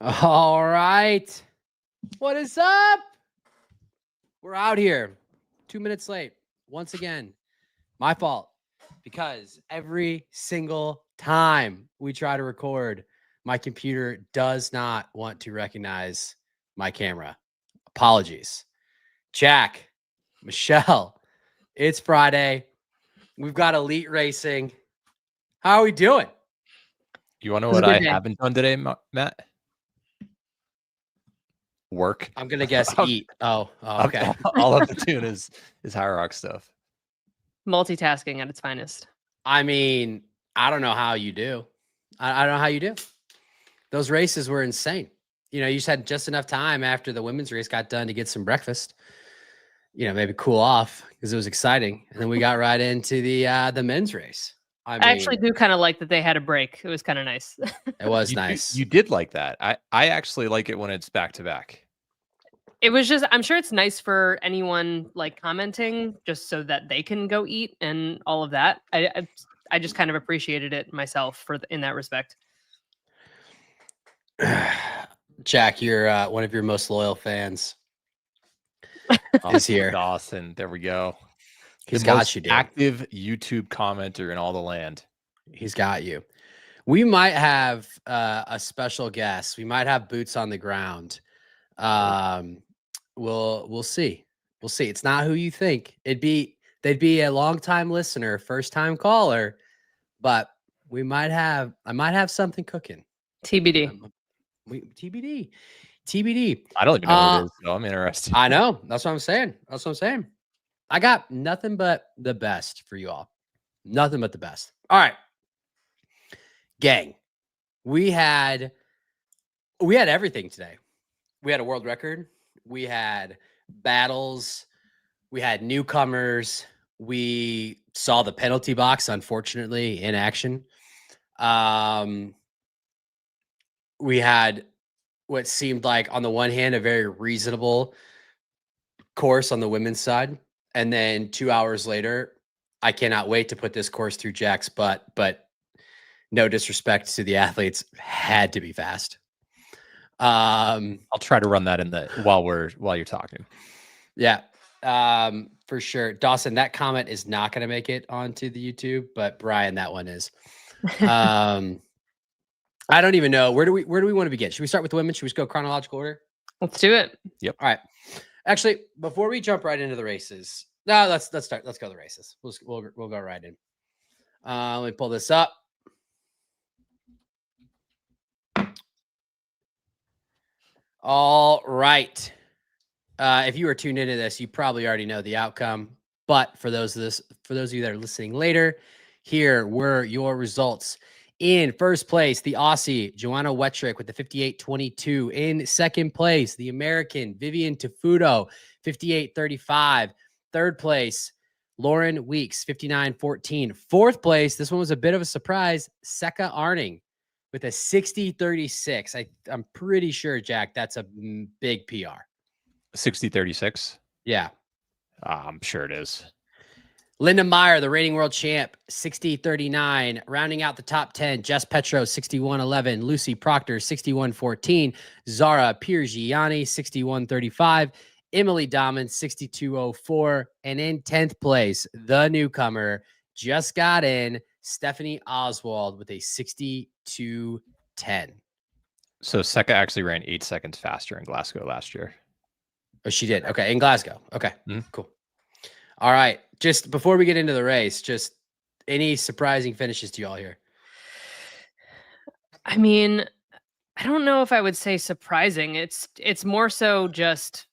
All right. What is up? We're out here 2 minutes late. Once again, my fault, because every single time we try to record, my computer does not want to recognize my camera. Apologies. Jack, Michelle, it's Friday. We've got Elite Racing. How are we doing? You want to know what I haven't done today, Matt? Work. I'm gonna guess eat. Oh, okay. All of the tune is Hyrox stuff. Multitasking at its finest. I mean, I don't know how you do. I don't know how you do. Those races were insane. You know, you just had just enough time after the women's race got done to get some breakfast. You know, maybe cool off because it was exciting, and then we got right into the men's race. I actually do kind of like that they had a break. It was kind of nice. It was nice. You did like that. I actually like it when it's back to back. It was just, I'm sure it's nice for anyone like commenting just so that they can go eat and all of that. I just kind of appreciated it myself in that respect. Jack, you're one of your most loyal fans. Is here. Dawson, there we go. He's got you, dude. Active YouTube commenter in all the land. He's got you. We might have a special guest. We might have boots on the ground. We'll see. We'll see. It's not who you think. They'd be a long-time listener, first-time caller, but I might have something cooking. TBD. TBD. I don't even know what it is, so I'm interested. I know. That's what I'm saying. I got nothing but the best for you all. Nothing but the best. All right. Gang. We had everything today. We had a world record. We had battles. We had newcomers. We saw the penalty box, unfortunately, in action. We had what seemed like, on the one hand, a very reasonable course on the women's side. And then 2 hours later, I cannot wait to put this course through Jack's butt, but no disrespect to the athletes, had to be fast. I'll try to run that in while you're talking. Yeah, for sure. Dawson, that comment is not going to make it onto the YouTube, but Brian, that one is. I don't even know. Where do we want to begin? Should we start with the women? Should we just go chronological order? Let's do it. Yep. All right. Actually, before we jump right into the races, no, let's start. Let's go to the races. We'll go right in. Let me pull this up. All right. If you are tuned into this, you probably already know the outcome. But for those of you that are listening later, here were your results. In first place, the Aussie Joanna Wetrich with the 58.22. In second place, the American Vivian Tafuto, 58.35. Third place, Lauren Weeks, 59.14. Fourth place, this one was a bit of a surprise, Seka Arning with a 60.36. I'm pretty sure, Jack, that's a big PR. 60.36? Yeah. I'm sure it is. Linda Meyer, the reigning world champ, 60.39. Rounding out the top 10, Jess Petro, 61.11. Lucy Proctor, 61.14. Zara Piergiani, 61.35. Emily Dahmen, 62.04. And in 10th place, the newcomer, just got in, Stephanie Oswald with a 62.10. So Seka actually ran 8 seconds faster in Glasgow last year. Oh, she did. Okay, in Glasgow. Okay, cool. All right. Just before we get into the race, just any surprising finishes to y'all here? I mean, I don't know if I would say surprising. It's more so just,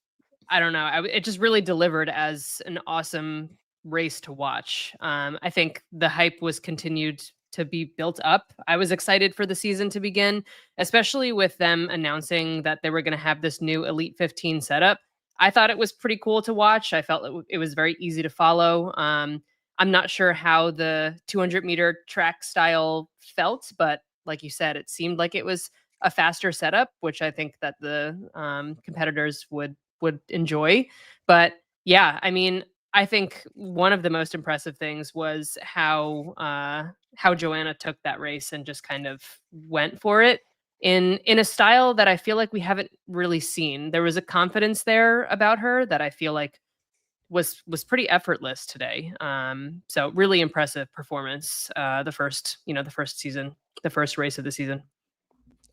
I don't know. It just really delivered as an awesome race to watch. I think the hype was continued to be built up. I was excited for the season to begin, especially with them announcing that they were going to have this new Elite 15 setup. I thought it was pretty cool to watch. I felt it was very easy to follow. I'm not sure how the 200-meter track style felt, but like you said, it seemed like it was a faster setup, which I think that the competitors would enjoy. But yeah, I mean, I think one of the most impressive things was how Joanna took that race and just kind of went for it. in a style that I feel like we haven't really seen. There was a confidence there about her that I feel like was pretty effortless today. So really impressive performance. The first race of the season.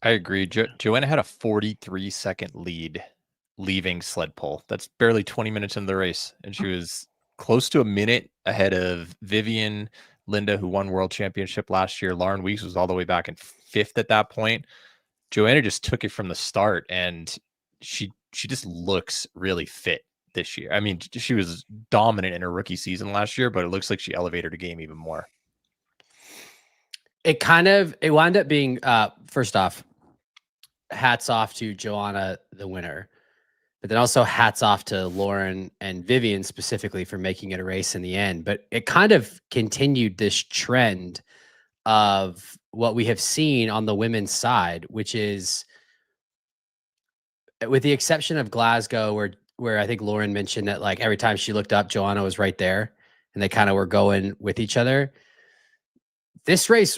I agree. Joanna had a 43-second lead leaving sled pull. That's barely 20 minutes into the race. And she was close to a minute ahead of Vivian, Linda, who won world championship last year. Lauren Weeks was all the way back in 5th at that point. Joanna just took it from the start, and she just looks really fit this year. I mean, she was dominant in her rookie season last year, but it looks like she elevated her game even more. It wound up being, first off, hats off to Joanna, the winner, but then also hats off to Lauren and Vivian specifically for making it a race in the end. But it kind of continued this trend of what we have seen on the women's side, which is, with the exception of Glasgow, where I think Lauren mentioned that like every time she looked up, Joanna was right there and they kind of were going with each other. This race,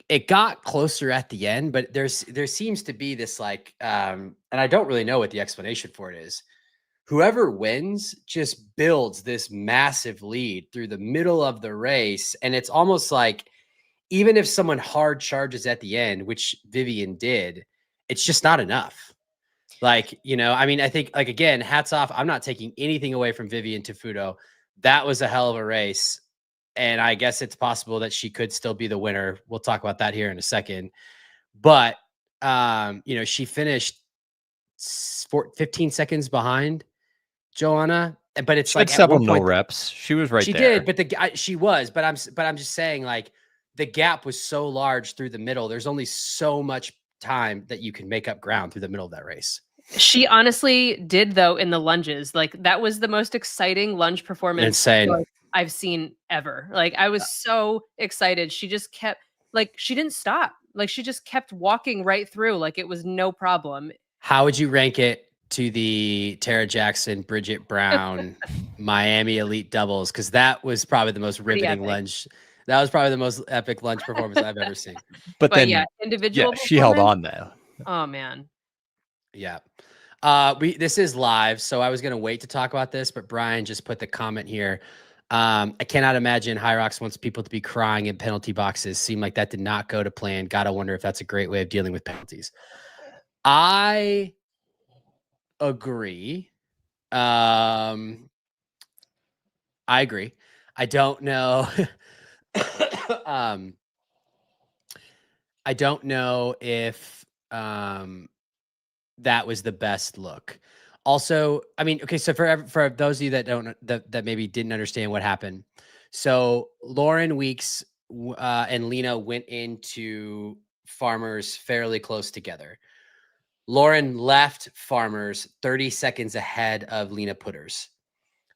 it got closer at the end, but there seems to be this like, and I don't really know what the explanation for it is. Whoever wins just builds this massive lead through the middle of the race. And it's almost like, even if someone hard charges at the end, which Vivian did, it's just not enough. Like, I mean, I think, like, again, hats off. I'm not taking anything away from Vivian Tefudo. That was a hell of a race. And I guess it's possible that she could still be the winner. We'll talk about that here in a second. But, she finished 15 seconds behind Joanna. But it's she like had several no reps. She was right there. She did, but she was. But I'm just saying, like, the gap was so large through the middle. There's only so much time that you can make up ground through the middle of that race. She honestly did, though, in the lunges. Like, that was the most exciting lunge performance Insane. I've seen ever. Like, I was so excited. She just kept, like, she didn't stop. Like, she just kept walking right through. Like, it was no problem. How would you rank it to the Tara Jackson, Bridget Brown, Miami Elite doubles? Because that was probably the most riveting lunge. That was probably the most epic lunge performance I've ever seen. But then, yeah, individual. Yeah, she held on though. Oh man. Yeah. This is live, so I was gonna wait to talk about this, but Brian just put the comment here. I cannot imagine Hyrox wants people to be crying in penalty boxes. Seemed like that did not go to plan. Gotta wonder if that's a great way of dealing with penalties. I agree. I agree. I don't know. I don't know if that was the best look. Also, I mean, okay, so for those of you that maybe didn't understand what happened, so Lauren Weeks and Lena went into Farmers fairly close together. Lauren left Farmers 30 seconds ahead of Lena Putters.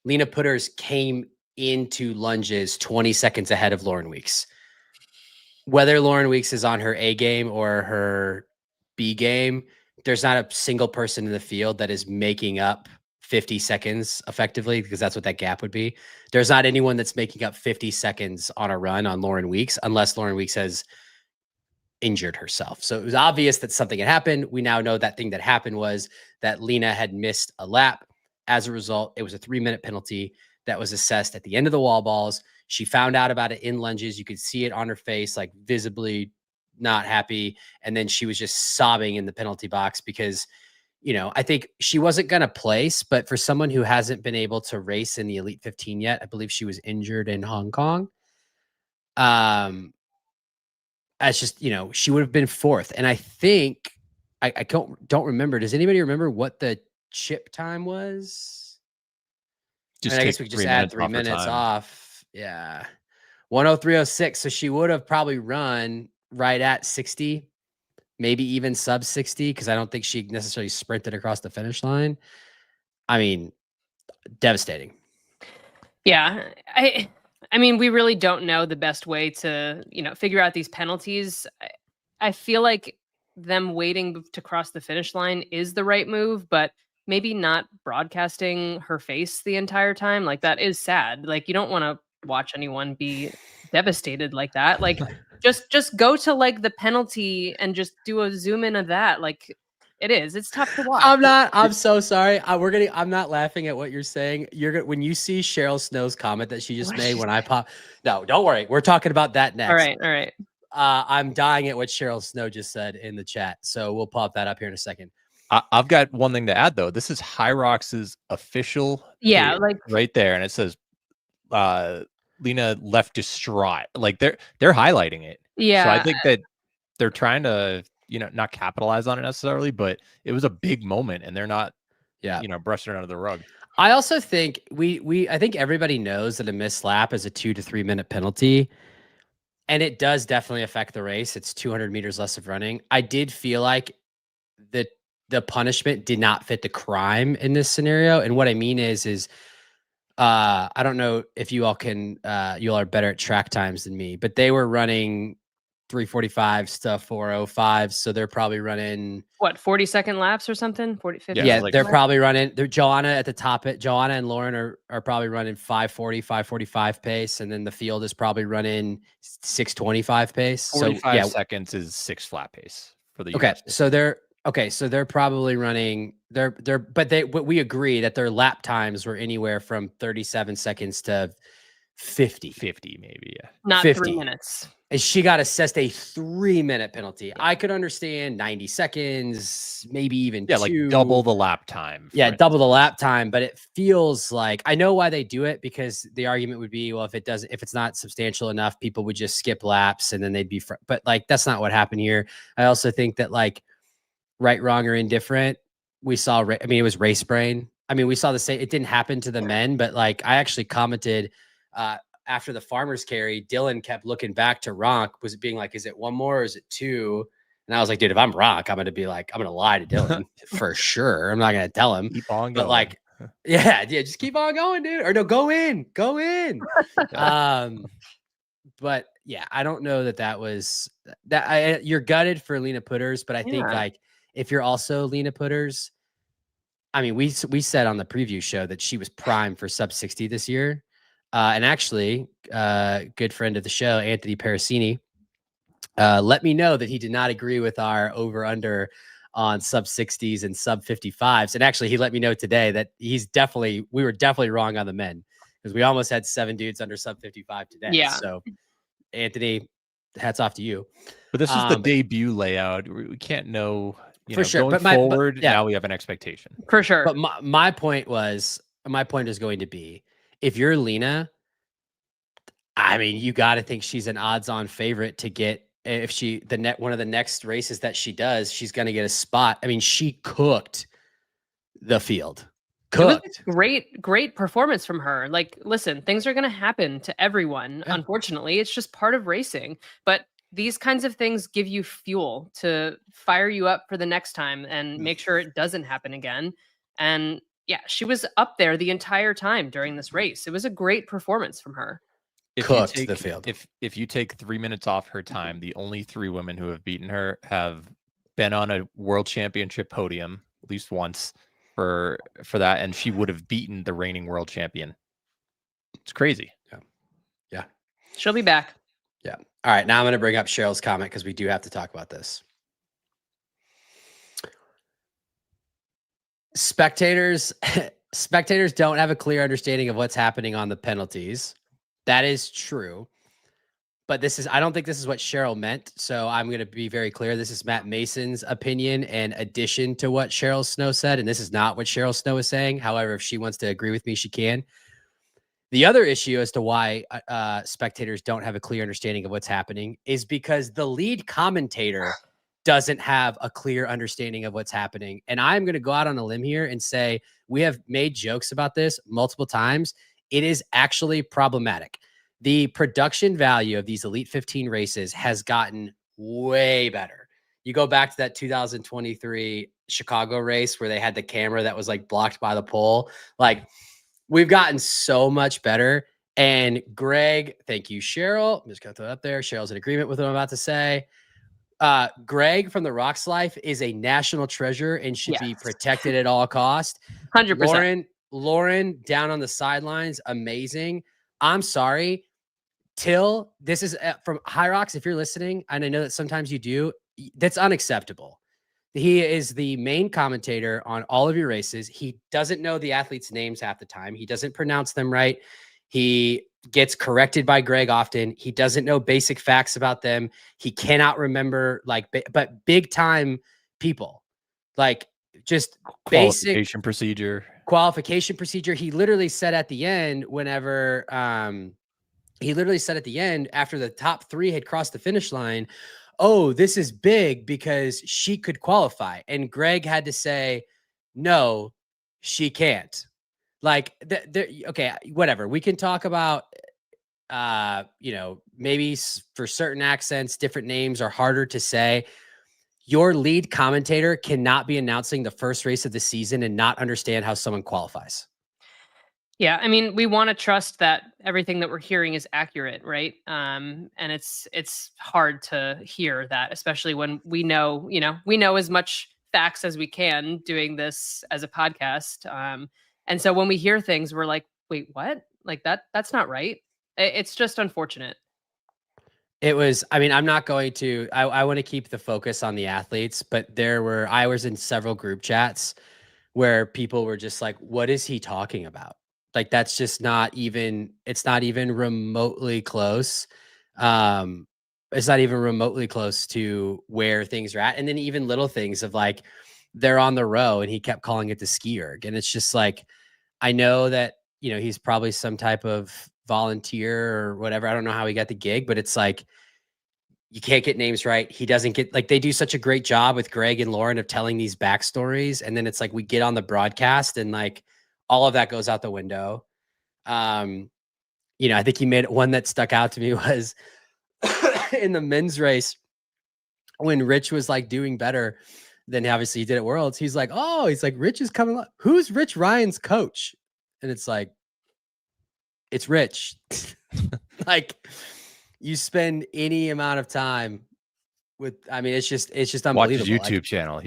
Lena Putters came into lunges 20 seconds ahead of Lauren Weeks. Whether Lauren Weeks is on her A game or her B game, there's not a single person in the field that is making up 50 seconds effectively, because that's what that gap would be. There's not anyone that's making up 50 seconds on a run on Lauren Weeks, unless Lauren Weeks has injured herself. So it was obvious that something had happened. We now know that thing that happened was that Lena had missed a lap. As a result, it was a 3-minute penalty that was assessed at the end of the wall balls. She found out about it in lunges. You could see it on her face, like visibly not happy. And then she was just sobbing in the penalty box because, I think she wasn't going to place, but for someone who hasn't been able to race in the Elite 15 yet, I believe she was injured in Hong Kong. That's just, she would have been 4th. And I think I don't remember. Does anybody remember what the chip time was? I guess we could just add 3 minutes off. Yeah. 103.06. So she would have probably run right at 60, maybe even sub 60, because I don't think she necessarily sprinted across the finish line. I mean, devastating. Yeah. I mean, we really don't know the best way to, figure out these penalties. I feel like them waiting to cross the finish line is the right move, but maybe not broadcasting her face the entire time. Like, that is sad. Like, you don't want to watch anyone be devastated like that. Like, Just go to like the penalty and just do a zoom in of that. Like it's tough to watch. I'm so sorry. I'm not laughing at what you're saying. When you see Cheryl Snow's comment that she just made when I pop. No, don't worry. We're talking about that next. All right. I'm dying at what Cheryl Snow just said in the chat. So we'll pop that up here in a second. I've got one thing to add though. This is Hyrox's official. Yeah, page like right there. And it says, Lena left distraught. Like they're highlighting it. yeah. So I think that they're trying to, not capitalize on it necessarily, but it was a big moment and they're not, brushing it under the rug. I also think I think everybody knows that a missed lap is a 2 to 3 minute penalty. And it does definitely affect the race. It's 200 meters less of running. I did feel like the punishment did not fit the crime in this scenario. And what I mean is I don't know if you all are better at track times than me, but they were running 3:45 to 4:05. So they're probably running 40-second laps or something. 40, 50. Yeah, they're probably running. Joanna at the top. Joanna and Lauren are probably running 5:40, 5:45 pace, and then the field is probably running 6:25 pace. 45 seconds is 6 flat pace for the. Okay, US. so they're probably running. But we agree that their lap times were anywhere from 37 seconds to 50 maybe. Yeah, not 50. 3 minutes. And she got assessed a 3-minute penalty. I could understand 90 seconds, maybe even 2. Like double the lap time. Yeah, double the lap time. But it feels like, I know why they do it, because the argument would be, well, if it's not substantial enough, people would just skip laps and then they'd be. But like, that's not what happened here. I also think that like right, wrong, or indifferent, we saw. It was race brain. We saw the same. It didn't happen to the men, but like I actually commented. After the farmer's carry, Dylan kept looking back to Ronk. Was it being like, is it one more or is it 2? And I was like, dude, if I'm Ronk, I'm going to lie to Dylan for sure. I'm not going to tell him. Keep on going. But like, yeah, just keep on going, dude. Or no, go in. But yeah, I don't know that was that. You're gutted for Lena Putters, but I think like if you're also Lena Putters, we said on the preview show that she was primed for sub 60 this year. And actually, good friend of the show, Anthony Parasini, let me know that he did not agree with our over-under on sub 60s and sub 55s. And actually, he let me know today that we were definitely wrong on the men, because we almost had 7 dudes under sub 55 today. Yeah. So, Anthony, hats off to you. But this is the debut layout. We can't know, for sure. Going forward, now we have an expectation. For sure. But my point is going to be, if you're Lena, you got to think she's an odds-on favorite to get. If one of the next races that she does, she's going to get a spot. She cooked the field. Cooked. Great performance from her. Like, listen, things are going to happen to everyone. Yeah. Unfortunately, it's just part of racing. But these kinds of things give you fuel to fire you up for the next time and make sure it doesn't happen again. And yeah, she was up there the entire time during this race. It was a great performance from her. Cooked the field. If you take 3 minutes off her time, the only 3 women who have beaten her have been on a world championship podium at least once for that, and she would have beaten the reigning world champion. It's crazy. Yeah. She'll be back. Yeah. All right. Now I'm going to bring up Cheryl's comment because we do have to talk about this. Spectators don't have a clear understanding of what's happening on the penalties. That is true. But I don't think this is what Cheryl meant. So I'm going to be very clear. This is Matt Mason's opinion and addition to what Cheryl Snow said. And this is not what Cheryl Snow is saying. However, if she wants to agree with me, she can. The other issue as to why spectators don't have a clear understanding of what's happening is because the lead commentator doesn't have a clear understanding of what's happening. And I'm going to go out on a limb here and say, we have made jokes about this multiple times. It is actually problematic. The production value of these Elite 15 races has gotten way better. You go back to that 2023 Chicago race where they had the camera that was like blocked by the pole. Like, we've gotten so much better. And Greg, thank you, Cheryl. I'm just going to throw it up there. Cheryl's in agreement with what I'm about to say. Greg from the Rocks Life is a national treasure and should be protected at all costs. 100%. Lauren down on the sidelines, amazing. I'm sorry. Till, this is from Hyrox. If you're listening, and I know that sometimes you do, that's unacceptable. He is the main commentator on all of your races. He doesn't know the athletes' names half the time. He doesn't pronounce them right. He gets corrected by Greg often. He doesn't know basic facts about them. He cannot remember but big time people, like just Qualification procedure. He literally said at the end, after the top 3 had crossed the finish line, oh, this is big because she could qualify. And Greg had to say, no, she can't. Like, okay, whatever. We can talk about, maybe for certain accents, different names are harder to say. Your lead commentator cannot be announcing the first race of the season and not understand how someone qualifies. Yeah, I mean, we want to trust that everything that we're hearing is accurate, right? And it's hard to hear that, especially when we know as much facts as we can doing this as a podcast. And so when we hear things, we're like, wait, what? Like that's not right. It's just unfortunate. It was, I mean, I'm not going to, I want to keep the focus on the athletes, but I was in several group chats where people were just like, what is he talking about? Like, that's just it's not even remotely close. It's not even remotely close to where things are at. And then even little things of like, they're on the row and he kept calling it the ski erg. And it's just like, I know that, he's probably some type of volunteer or whatever. I don't know how he got the gig, but it's like, you can't get names right. He doesn't get, like, they do such a great job with Greg and Lauren of telling these backstories. And then it's like, we get on the broadcast and like, all of that goes out the window. I think he made one that stuck out to me was in the men's race when Rich was like doing better than obviously he did at Worlds. He's like, Rich is coming up. Who's Rich Ryan's coach? And it's like, it's Rich. Like, you spend any amount of time with, I mean, it's just unbelievable. Watch his YouTube channel.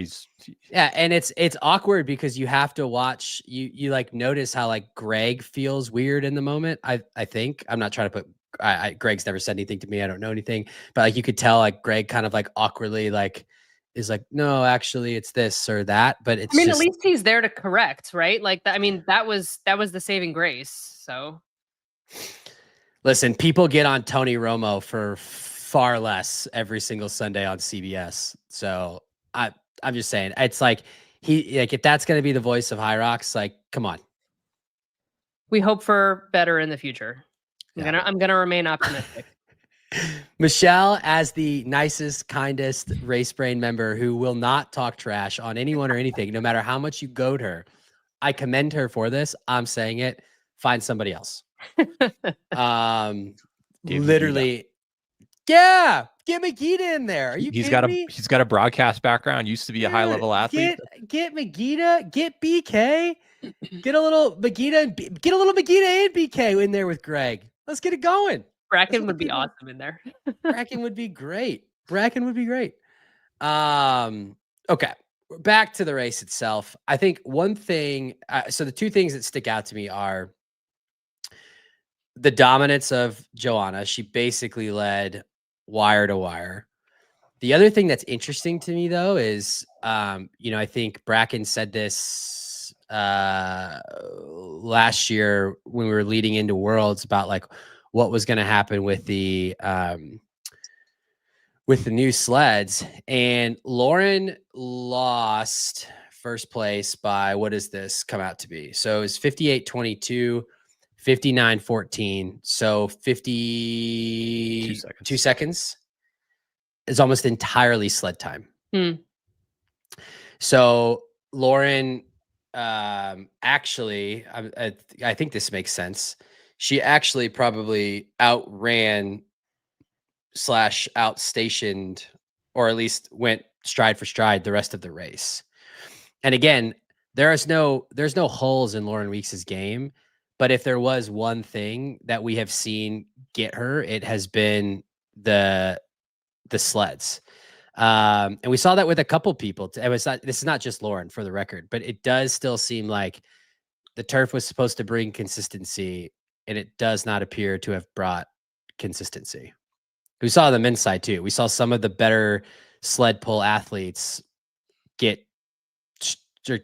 Yeah, and it's awkward because you have to watch, you like notice how like Greg feels weird in the moment. I think, I'm not trying to put, Greg's never said anything to me. I don't know anything, but like you could tell like Greg kind of like awkwardly like is like, no, actually it's this or that. But it's, at least he's there to correct, right? Like that. I mean, that was the saving grace. So listen, people get on Tony Romo for far less every single Sunday on CBS. So I'm just saying, it's like if that's going to be the voice of Hyrox, like, come on. We hope for better in the future. Yeah. I'm gonna remain optimistic. Michelle, as the nicest, kindest race brain member who will not talk trash on anyone or anything, no matter how much you goad her, I commend her for this. I'm saying it. Find somebody else. Literally. Yeah, get Megita in there. Are you kidding me? He's got a broadcast background. Used to be a high level athlete. Get Megita. Get BK. Get a little Megita and BK in there with Greg. Let's get it going. Bracken would be awesome in there. Bracken would be great. Okay, back to the race itself. I think one thing. So the two things that stick out to me are the dominance of Joanna. She basically led wire to wire. The other thing that's interesting to me though is, I think Bracken said this last year when we were leading into Worlds about like what was going to happen with the new sleds, and Lauren lost first place by, what does this come out to be? So it's 58-22. 59-14. So 52 seconds is almost entirely sled time. So Lauren, actually, I think this makes sense. She actually probably outran / outstationed, or at least went stride for stride the rest of the race. And again, there's no holes in Lauren Weeks's game. But if there was one thing that we have seen get her, it has been the sleds. And we saw that with a couple people. This is not just Lauren, for the record, but it does still seem like the turf was supposed to bring consistency, and it does not appear to have brought consistency. We saw the men's side too. We saw some of the better sled pull athletes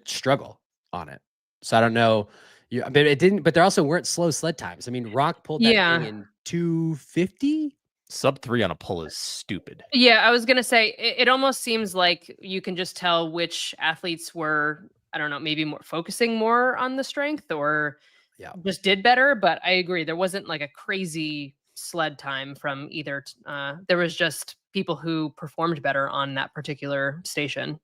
struggle on it. So I don't know. But it didn't. But there also weren't slow sled times. I mean, Rock pulled that thing Yeah. in 250. Sub 3 on a pull is stupid. Yeah, I was gonna say it almost seems like you can just tell which athletes were, I don't know, maybe more focusing more on the strength or Yeah. just did better. But I agree, there wasn't like a crazy sled time from either. There was just people who performed better on that particular station.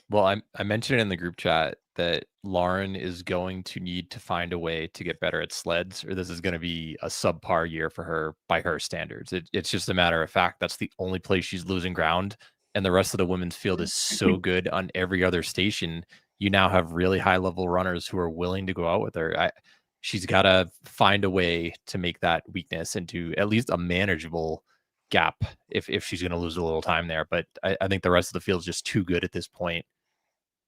Well, I mentioned in the group chat that Lauren is going to need to find a way to get better at sleds, or this is going to be a subpar year for her by her standards. It's just a matter of fact. That's the only place she's losing ground. And the rest of the women's field is so good on every other station. You now have really high level runners who are willing to go out with her. She's got to find a way to make that weakness into at least a manageable gap if she's going to lose a little time there. But I think the rest of the field is just too good at this point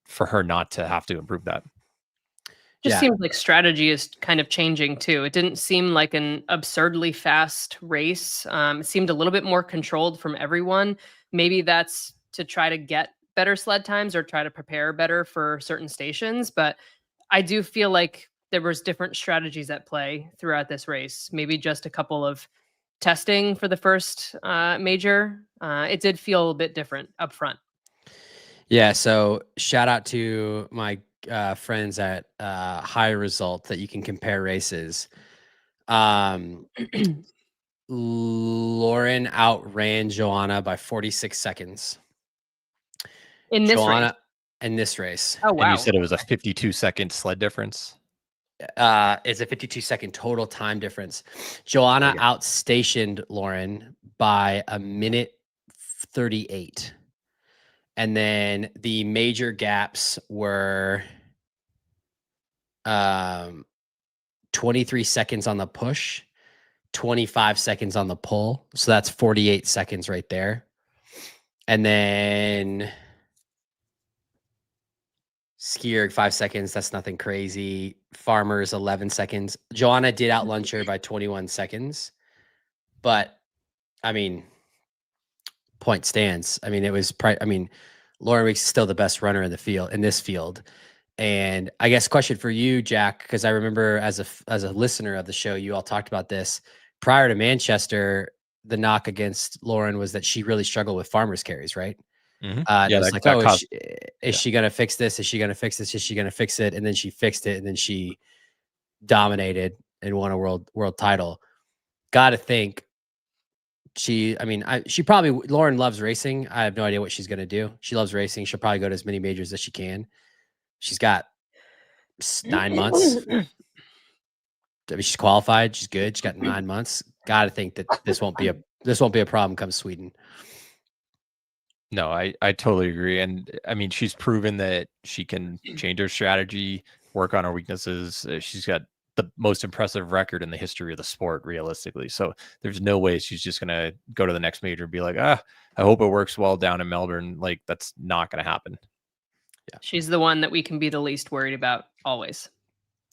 for her not to have to improve that. Just seems like strategy is kind of changing too. It didn't seem like an absurdly fast race. It seemed a little bit more controlled from everyone. Maybe that's to try to get better sled times or try to prepare better for certain stations. But I do feel like there was different strategies at play throughout this race. Maybe just a couple of testing for the first major. It did feel a bit different up front. Yeah. So shout out to my friends at High Result that you can compare races. Lauren outran Joanna by 46 seconds. In this race? In this race. Oh, wow. And you said it was a 52-second sled difference? It's a 52-second total time difference. Joanna outstationed Lauren by a minute 38. And then the major gaps were 23 seconds on the push, 25 seconds on the pull. So that's 48 seconds right there. And then skier 5 seconds. That's nothing crazy. Farmers 11 seconds. Joanna did outlunch her by 21 seconds. But I mean, point stands. I mean, it was Lauren Week's still the best runner in the field, in this field. And I guess question for you, Jack, because I remember as a listener of the show, you all talked about this prior to Manchester. The knock against Lauren was that she really struggled with farmers carries, right? Mm-hmm. Yeah, it's like, oh, is she going to fix this? Is she going to fix this? Is she going to fix it? And then she fixed it, and then she dominated and won a world title. Got to think Lauren loves racing. I have no idea what she's going to do. She loves racing. She'll probably go to as many majors as she can. She's got 9 months. I mean, she's qualified. She's good. She's got 9 months. Got to think that this won't be a problem come Sweden. No, I totally agree. And I mean, she's proven that she can change her strategy, work on her weaknesses. She's got the most impressive record in the history of the sport, realistically. So there's no way she's just going to go to the next major and be like, I hope it works well down in Melbourne. Like, that's not going to happen. Yeah. She's the one that we can be the least worried about always.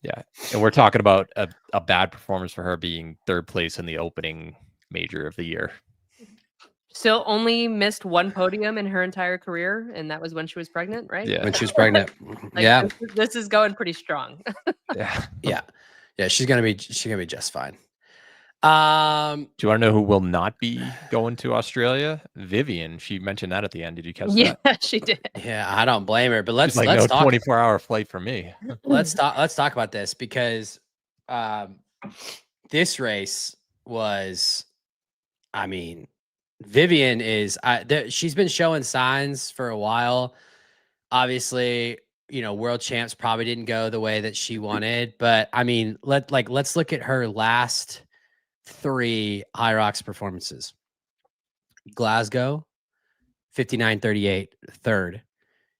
Yeah. And we're talking about a bad performance for her being third place in the opening major of the year. Still only missed one podium in her entire career, and that was when she was pregnant, right? Yeah, when she was pregnant. Like, this is going pretty strong. Yeah. She's gonna be just fine. Do you want to know who will not be going to Australia? Vivian. She mentioned that at the end. Did you catch that? Yeah, she did. Yeah, I don't blame her. But let's talk. 24-hour flight for me. Let's talk about this because this race was, I mean, Vivian is she's been showing signs for a while. Obviously, world champs probably didn't go the way that she wanted, but I mean, let's look at her last 3 Hyrox performances. Glasgow 59:38, 3rd.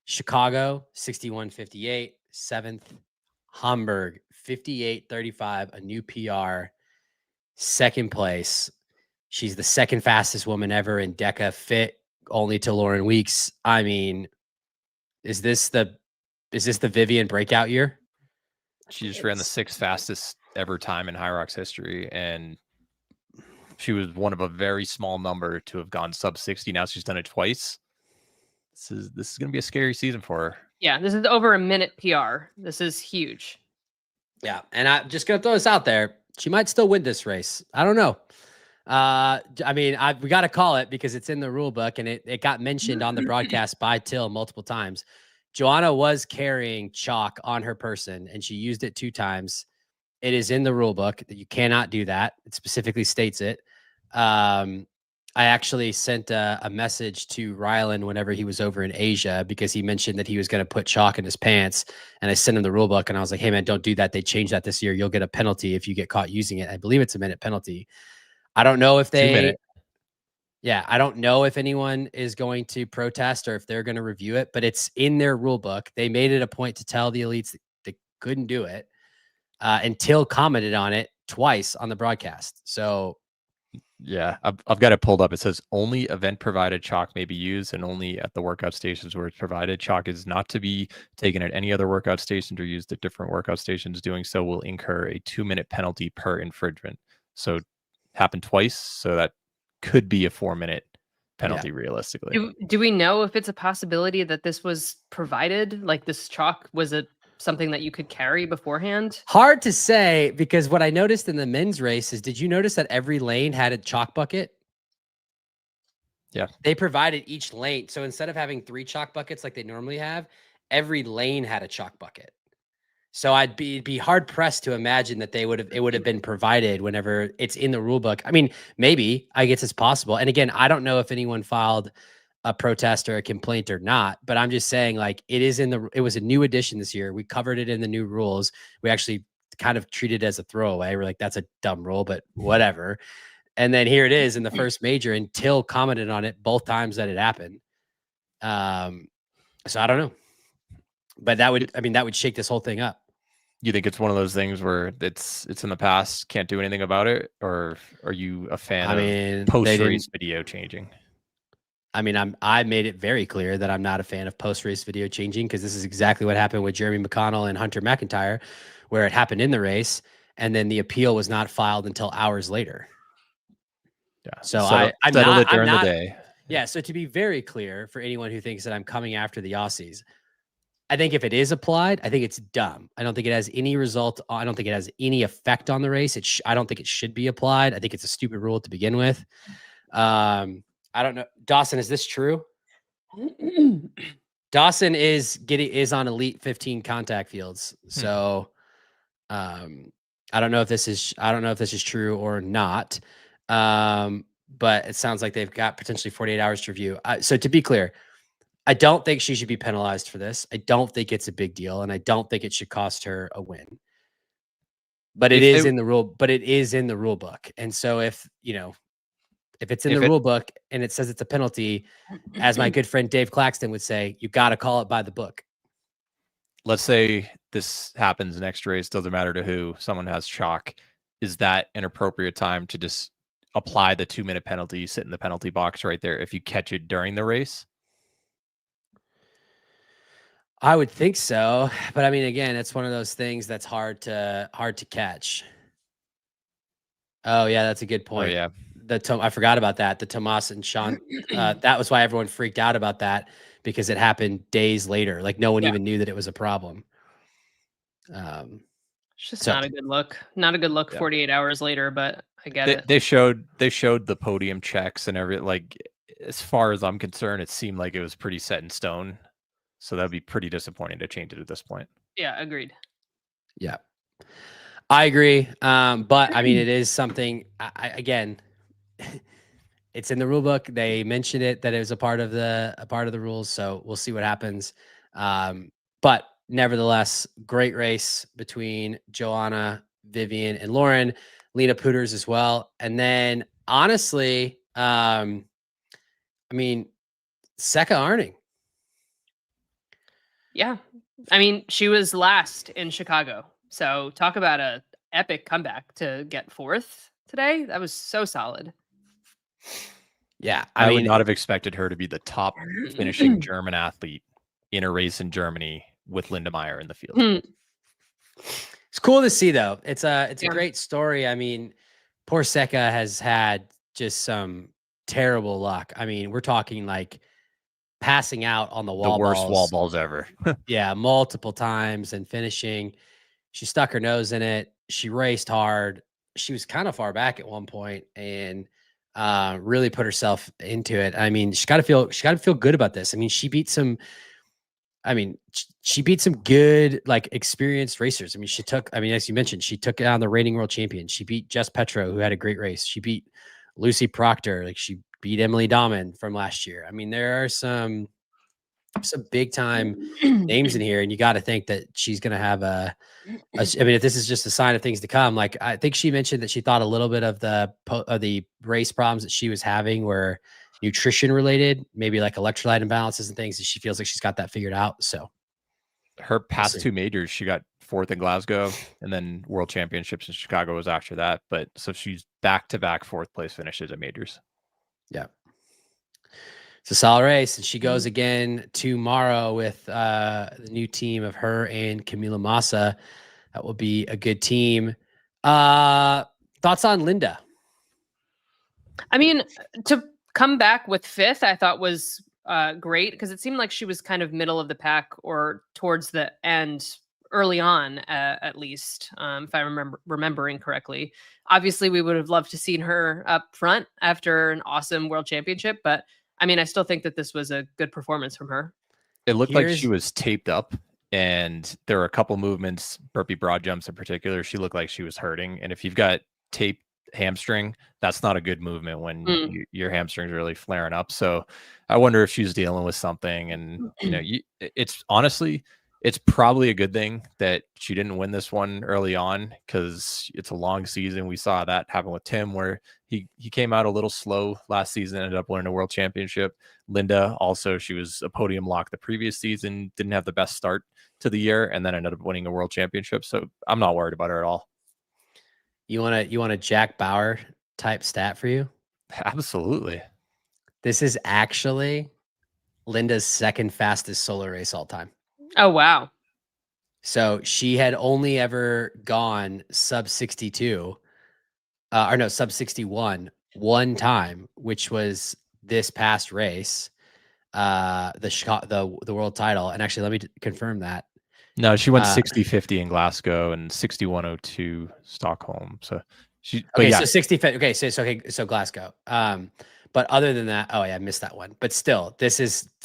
Chicago 61:58, 7th. Hamburg 58:35, a new PR, 2nd place. She's the 2nd fastest woman ever in Deca fit, only to Lauren Weeks. I mean, is this the Vivian breakout year? She just ran the 6th fastest ever time in Hyrox history, and She was one of a very small number to have gone sub 60. Now she's done it twice. This is going to be a scary season for her. Yeah, this is over a minute PR. This is huge. Yeah, and I'm just gonna throw this out there. She might still win this race. I don't know. I mean, we got to call it because it's in the rule book, and it got mentioned on the broadcast by Till multiple times. Joanna was carrying chalk on her person, and she used it 2 times. It is in the rule book that you cannot do that. It specifically states it. I actually sent a message to Rylan whenever he was over in Asia because he mentioned that he was going to put chalk in his pants. And I sent him the rule book and I was like, hey, man, don't do that. They changed that this year. You'll get a penalty if you get caught using it. I believe it's a minute penalty. I don't know if they, yeah, I don't know if anyone is going to protest or if they're going to review it, but it's in their rule book. They made it a point to tell the elites that they couldn't do it until commented on it twice on the broadcast. So, yeah, I've got it pulled up. It says only event provided chalk may be used and only at the workout stations where it's provided. Chalk is not to be taken at any other workout stations or used at different workout stations. Doing so will incur a 2-minute penalty per infringement. So happened twice. So that could be a 4-minute penalty realistically. Do we know if it's a possibility that this was provided? Like this chalk was something that you could carry beforehand? Hard to say because what I noticed in the men's race is, did you notice that every lane had a chalk bucket? Yeah. They provided each lane. So instead of having 3 chalk buckets like they normally have, every lane had a chalk bucket. So it'd be hard pressed to imagine that it would have been provided whenever it's in the rule book. I mean, maybe, I guess it's possible. And again, I don't know if anyone filed a protest or a complaint or not, but I'm just saying, like, it was a new addition this year. We covered it in the new rules. We actually kind of treated it as a throwaway. We're like, that's a dumb rule, but whatever. And then here it is in the first major, and Till commented on it both times that it happened. So I don't know, but that would shake this whole thing up. You think it's one of those things where it's in the past, can't do anything about it, or are you a fan of post-race video changing? I mean, I made it very clear that I'm not a fan of post-race video changing because this is exactly what happened with Jeremy McConnell and Hunter McIntyre, where it happened in the race, and then the appeal was not filed until hours later. Yeah. So I'm not during the day. Yeah. So to be very clear for anyone who thinks that I'm coming after the Aussies, I think if it is applied, I think it's dumb. I don't think it has any result. I don't think it has any effect on the race. I don't think it should be applied. I think it's a stupid rule to begin with. I don't know. Dawson, is this true? Dawson is on Elite 15 contact fields. So I don't know if this is true or not. But it sounds like they've got potentially 48 hours to review. So to be clear, I don't think she should be penalized for this. I don't think it's a big deal, and I don't think it should cost her a win. But it is in the rule book. And so if it's in the rule book and it says it's a penalty, as my good friend Dave Claxton would say, you got to call it by the book. Let's say this happens next race, doesn't matter to who, someone has chalk. Is that an appropriate time to just apply the 2-minute penalty, sit in the penalty box right there if you catch it during the race? I would think so. But I mean, again, it's one of those things that's hard to catch. Oh yeah, that's a good point. Oh, yeah. I forgot about that. The Tomas and Sean, that was why everyone freaked out about that, because it happened days later. Like no one even knew that it was a problem. It's just not a good look. Not a good look 48 hours later, but I get it. They showed the podium checks and everything. Like, as far as I'm concerned, it seemed like it was pretty set in stone. So that'd be pretty disappointing to change it at this point. Yeah, agreed. Yeah, I agree. But I mean, it is something. Again, it's in the rule book. They mentioned it that it was a part of the rules. So we'll see what happens. But nevertheless, great race between Joanna, Vivian, and Lauren. Lena Pooters as well. And then honestly, I mean, Seka Arning. Yeah. I mean, she was last in Chicago. So talk about a epic comeback to get 4th today. That was so solid. Yeah. I would not have expected her to be the top finishing German athlete in a race in Germany with Linda Meyer in the field. It's cool to see, though. It's a great story. I mean, poor Seka has had just some terrible luck. I mean, we're talking like passing out on the The wall worst wall balls. balls ever. Yeah, multiple times and finishing. She stuck her nose in it. She raced hard. She was kind of far back at one point and really put herself into it. I mean, she got to feel good about this. I mean, she beat some good, like, experienced racers. I mean, as you mentioned, she took down the reigning world champion. She beat Jess Petro, who had a great race. She beat Lucy Proctor. Like, she beat Emily Dahmen from last year. I mean, there are some big time names in here, and you got to think that she's going to have I mean, if this is just a sign of things to come, like, I think she mentioned that she thought a little bit of the race problems that she was having were nutrition related, maybe like electrolyte imbalances and things, and she feels like she's got that figured out. So Her past see. 2 majors, she got 4th in Glasgow, and then World Championships in Chicago was after that. But so she's back-to-back 4th place finishes at majors. Yeah. It's a solid race, and she goes again tomorrow with the new team of her and Camila Massa. That will be a good team. Thoughts on Linda? I mean, to come back with 5th, I thought was great, because it seemed like she was kind of middle of the pack or towards the end early on, at least, if I remembering correctly. Obviously, we would have loved to seen her up front after an awesome world championship, but I mean, I still think that this was a good performance from her. It looked like she was taped up, and there were a couple movements, burpee broad jumps in particular. She looked like she was hurting. And if you've got taped hamstring, that's not a good movement when your hamstring's really flaring up. So I wonder if she's dealing with something. And, it's honestly, it's probably a good thing that she didn't win this one early on, because it's a long season. We saw that happen with Tim, where he came out a little slow last season, ended up winning a world championship. Linda also, she was a podium lock the previous season, didn't have the best start to the year, and then ended up winning a world championship. So I'm not worried about her at all. You want a Jack Bauer type stat for you? Absolutely. This is actually Linda's second fastest solo race all time. Oh, wow. So she had only ever gone sub 62, sub 61 one time, which was this past race, the world title. And actually, let me confirm that. No, she went 60-50 in Glasgow and 61-02 Stockholm. So so 60. So Glasgow. But other than that, oh yeah, I missed that one. But still,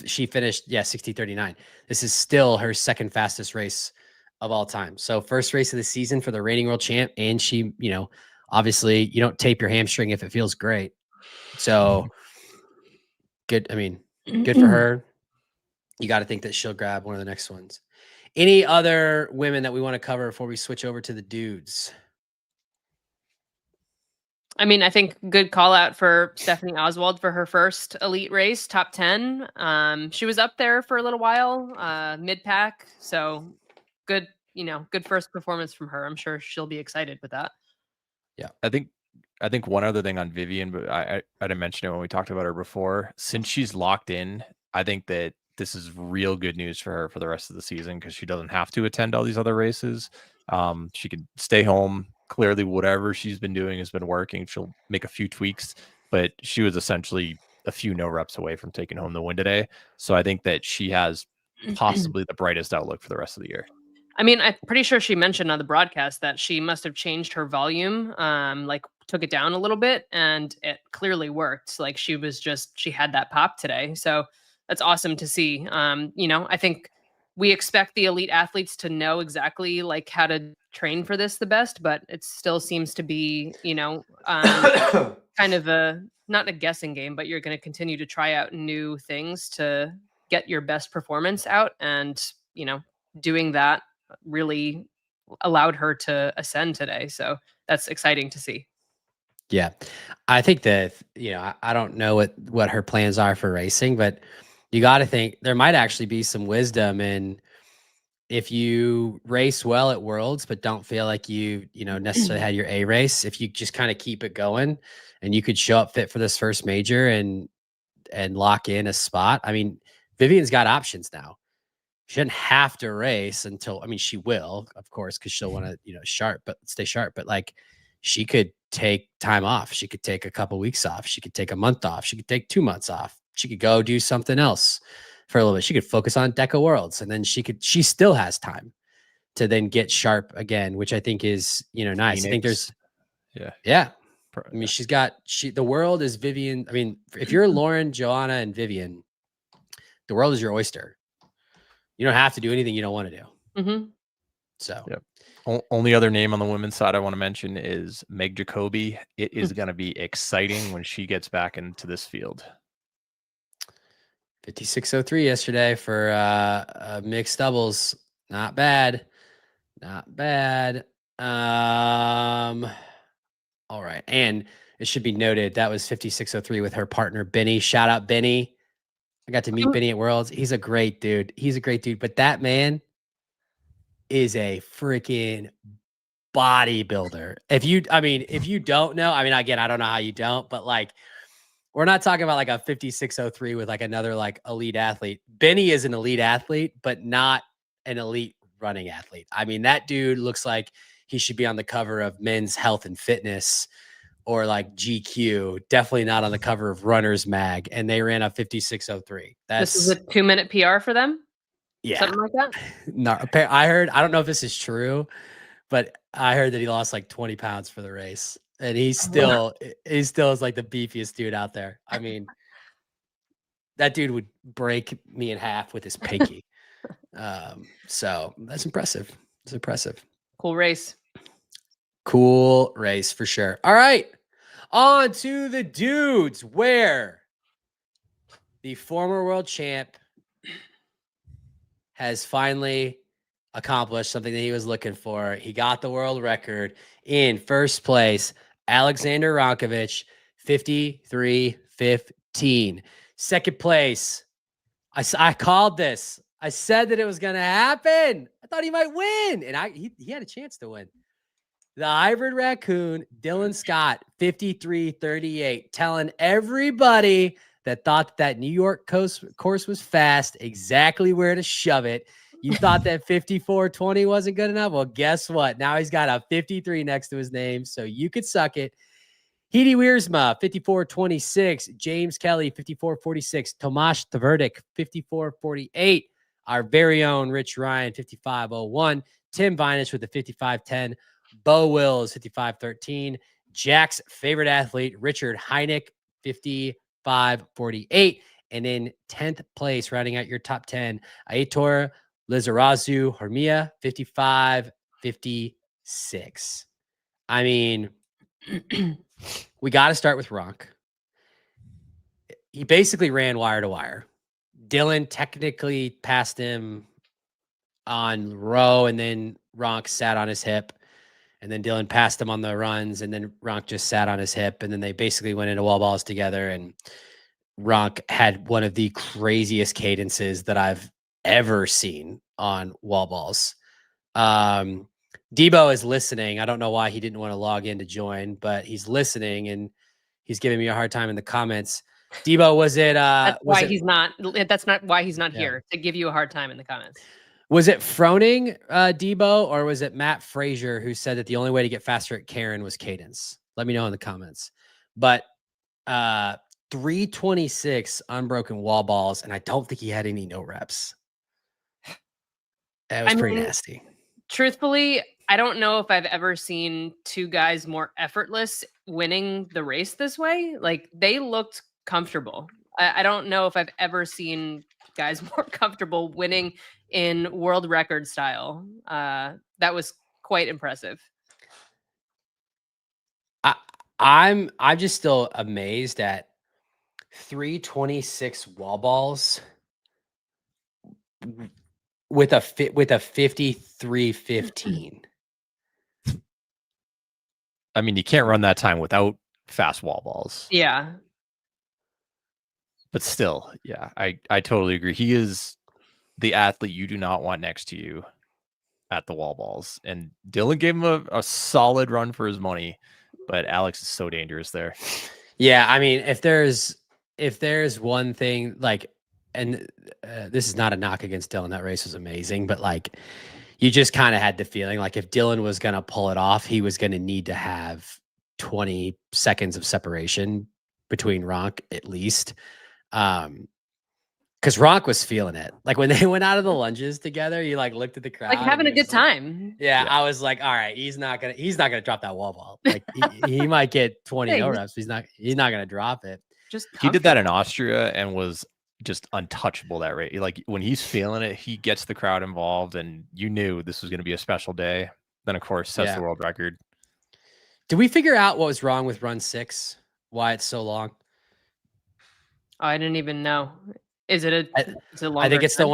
she finished 60-39. This is still her second fastest race of all time. So first race of the season for the reigning world champ, and she, obviously you don't tape your hamstring if it feels great. So good. I mean, good for her. You got to think that she'll grab one of the next ones. Any other women that we want to cover before we switch over to the dudes? I mean, I think good call out for Stephanie Oswald for her first elite race, top 10. She was up there for a little while, mid pack. So good, good first performance from her. I'm sure she'll be excited with that. Yeah. I think one other thing on Vivian, but I didn't mention it when we talked about her before. Since she's locked in, I think that this is real good news for her for the rest of the season, because she doesn't have to attend all these other races. She can stay home. Clearly, whatever she's been doing has been working. She'll make a few tweaks, but she was essentially a few no reps away from taking home the win today. So I think that she has possibly the brightest outlook for the rest of the year. I mean, I'm pretty sure she mentioned on the broadcast that she must have changed her volume, like took it down a little bit, and it clearly worked. Like she had that pop today. So that's awesome to see. I think we expect the elite athletes to know exactly like how to train for this the best, but it still seems to be, kind of not a guessing game, but you're going to continue to try out new things to get your best performance out. And, doing that really allowed her to ascend today. So that's exciting to see. Yeah. I think that, I don't know what her plans are for racing, but you got to think there might actually be some wisdom in, if you race well at Worlds, but don't feel like you necessarily had your A race, if you just kind of keep it going and you could show up fit for this first major and lock in a spot. I mean, Vivian's got options now. She doesn't have to race until, she will, of course, because she'll want to, stay sharp, but like she could take time off. She could take a couple weeks off. She could take a month off. She could take 2 months off. She could go do something else for a little bit. She could focus on Deca Worlds, and then she still has time to then get sharp again, which I think is, nice. I think there's, yeah. I mean, the world is Vivian. I mean, if you're Lauren, Joanna, and Vivian, the world is your oyster. You don't have to do anything you don't want to do. Mm-hmm. So, only other name on the women's side I want to mention is Meg Jacoby. It is going to be exciting when she gets back into this field. 56.03 yesterday for mixed doubles. Not bad. Not bad. All right. And it should be noted that was 56.03 with her partner, Benny. Shout out, Benny. I got to meet Benny at Worlds. He's a great dude. But that man is a freaking bodybuilder. If you don't know, again, I don't know how you don't, but like, we're not talking about like a 56.03 with like another like elite athlete. Benny is an elite athlete, but not an elite running athlete. I mean, that dude looks like he should be on the cover of Men's Health and Fitness or like GQ. Definitely not on the cover of Runner's Mag. And they ran a 56.03. This is a 2-minute PR for them. Yeah, something like that. No, I heard. I don't know if this is true, but I heard that he lost like 20 pounds for the race, and he still is like the beefiest dude out there. I mean, that dude would break me in half with his pinky. So that's impressive. It's impressive. Cool race. Cool race for sure. All right. On to the dudes, where the former world champ has finally accomplished something that he was looking for. He got the world record in first place. Alexander Roncevic, 53:15. Second place. I called this. I said that it was going to happen. I thought he might win. And he had a chance to win. The hybrid raccoon, Dylan Scott, 53:38, telling everybody that thought that New York course was fast, exactly where to shove it. You thought that 54:20 wasn't good enough? Well, guess what? Now he's got a 53 next to his name, so you could suck it. Heidi Wiersma, 54:26. James Kelly, 54:46. Tomasz Tverdik, 54:48. Our very own Rich Ryan, 55:01. Tim Vinus with the 55:10. Bo Wills, 55:13. Jack's favorite athlete, Richard Heineck, 55:48. And in 10th place, rounding out your top 10, Aitor Lizarazu Hormia, 55:56. I mean, we got to start with Ronk. He basically ran wire to wire. Dylan technically passed him on row, and then Ronk sat on his hip. And then Dylan passed him on the runs, and then Ronk just sat on his hip. And then they basically went into wall balls together, and Ronk had one of the craziest cadences that I've ever seen on wall balls. Debo is listening. I don't know why he didn't want to log in to join, but he's listening, and he's giving me a hard time in the comments. Debo, was it? That's why he's not. That's not why he's not here, to give you a hard time in the comments. Was it Froning, Debo, or was it Matt Frazier who said that the only way to get faster at Karen was cadence? Let me know in the comments. But 326 unbroken wall balls, and I don't think he had any no reps. That was pretty nasty. Truthfully, I don't know if I've ever seen two guys more effortless winning the race this way. Like, they looked comfortable. I don't know if I've ever seen guys more comfortable winning in world record style. That was quite impressive. I'm just still amazed at 326 wall balls with a 53:15. I mean, you can't run that time without fast wall balls. Yeah. But still, yeah, I totally agree. He is the athlete you do not want next to you at the wall balls. And Dylan gave him a solid run for his money, but Alex is so dangerous there. Yeah, I mean, if there's one thing, like, and this is not a knock against Dylan, that race was amazing, but like, you just kind of had the feeling like if Dylan was going to pull it off, he was going to need to have 20 seconds of separation between Ronk at least. Because Ronk was feeling it. Like when they went out of the lunges together, he like looked at the crowd, Like having and a he was good like- time. Yeah, Yeah. I was like, all right, he's not gonna drop that wall ball. Like he might get 20 Yeah, no he was- reps. He's not gonna drop it. Just He did that in comfortable. Austria and was just untouchable that rate. Like when he's feeling it, he gets the crowd involved, and you knew this was going to be a special day. Then of course sets Yeah. the world record. Did we figure out what was wrong with run 6? Why it's so long? Oh, I didn't even know. Is it a? Is it longer? I think it's the time?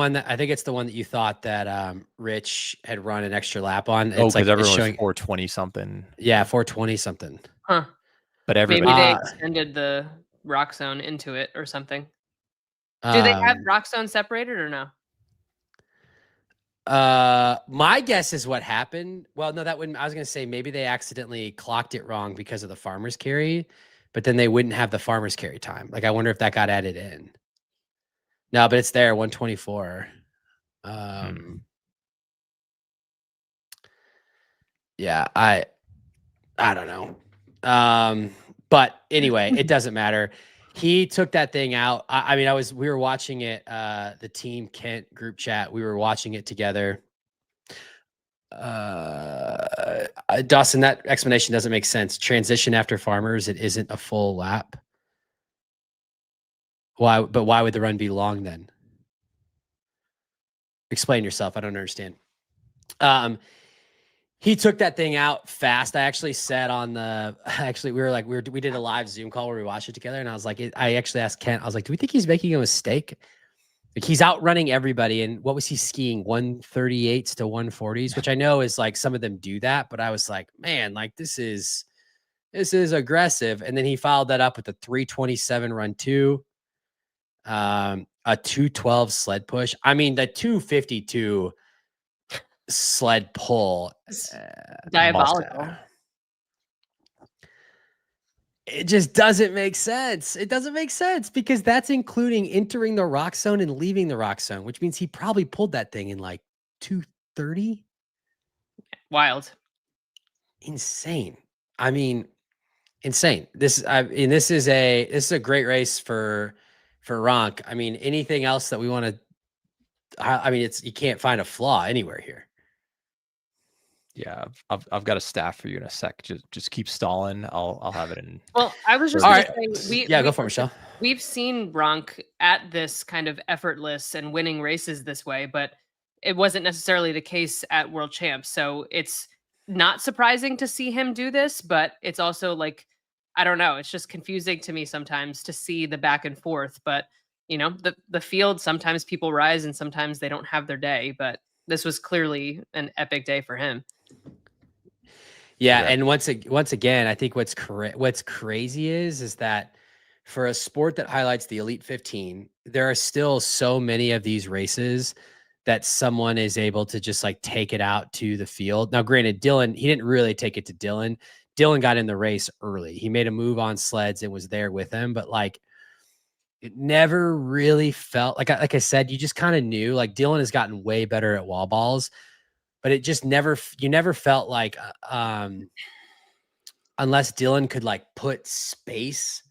one that you thought that Rich had run an extra lap on. Oh, It's because like it's everyone was showing 420 something. yeah, 420 something. Huh? But Maybe everybody they Uh, extended the rock zone into it or something. Do they have rock zone separated or no? My guess is what happened. Well, no, that wouldn't. I was gonna say maybe they accidentally clocked it wrong because of the farmer's carry, but then they wouldn't have the farmer's carry time. Like I wonder if that got added in. No, but it's there, 124. Yeah, I don't know. But anyway, it doesn't matter. He took that thing out. I mean, we were watching it, the Team Kent group chat. We were watching it together. Dawson, that explanation doesn't make sense. Transition after farmers, it isn't a full lap. Why would the run be long then? Explain yourself. I don't understand. He took that thing out fast. I actually said we did a live Zoom call where we watched it together, and I was like, I actually asked Kent, I was like, do we think he's making a mistake? Like he's outrunning everybody, and what was he skiing? 138s to 140s, which I know is like some of them do that, but I was like, man, like this is aggressive. And then he followed that up with a 327 run 2, a 212 sled push. I mean, the 252 sled pull, Diabolical. it just doesn't make sense. It doesn't make sense because that's including entering the rock zone and leaving the rock zone, which means he probably pulled that thing in like 230. Wild. Insane. I mean, insane. This is a great race for Ronk. I mean, anything else that we want to, I mean, you can't find a flaw anywhere here. Yeah, I've got a staff for you in a sec. Just keep stalling. I'll have it in. Well, I was just All going right. to say, Go for it, Michelle. We've seen Ronk at this kind of effortless and winning races this way, but it wasn't necessarily the case at World Champs. So it's not surprising to see him do this, but it's also like, I don't know, it's just confusing to me sometimes to see the back and forth. But you know, the field, sometimes people rise and sometimes they don't have their day, but this was clearly an epic day for him. Yeah, Yeah. and once again, I think what's crazy is that for a sport that highlights the Elite 15, there are still so many of these races that someone is able to just like take it out to the field. Now, granted, Dylan, he didn't really take it to Dylan. Dylan got in the race early. He made a move on sleds and was there with him, but like it never really felt like I said, you just kind of knew like Dylan has gotten way better at wall balls, but it just never felt like unless Dylan could like put space,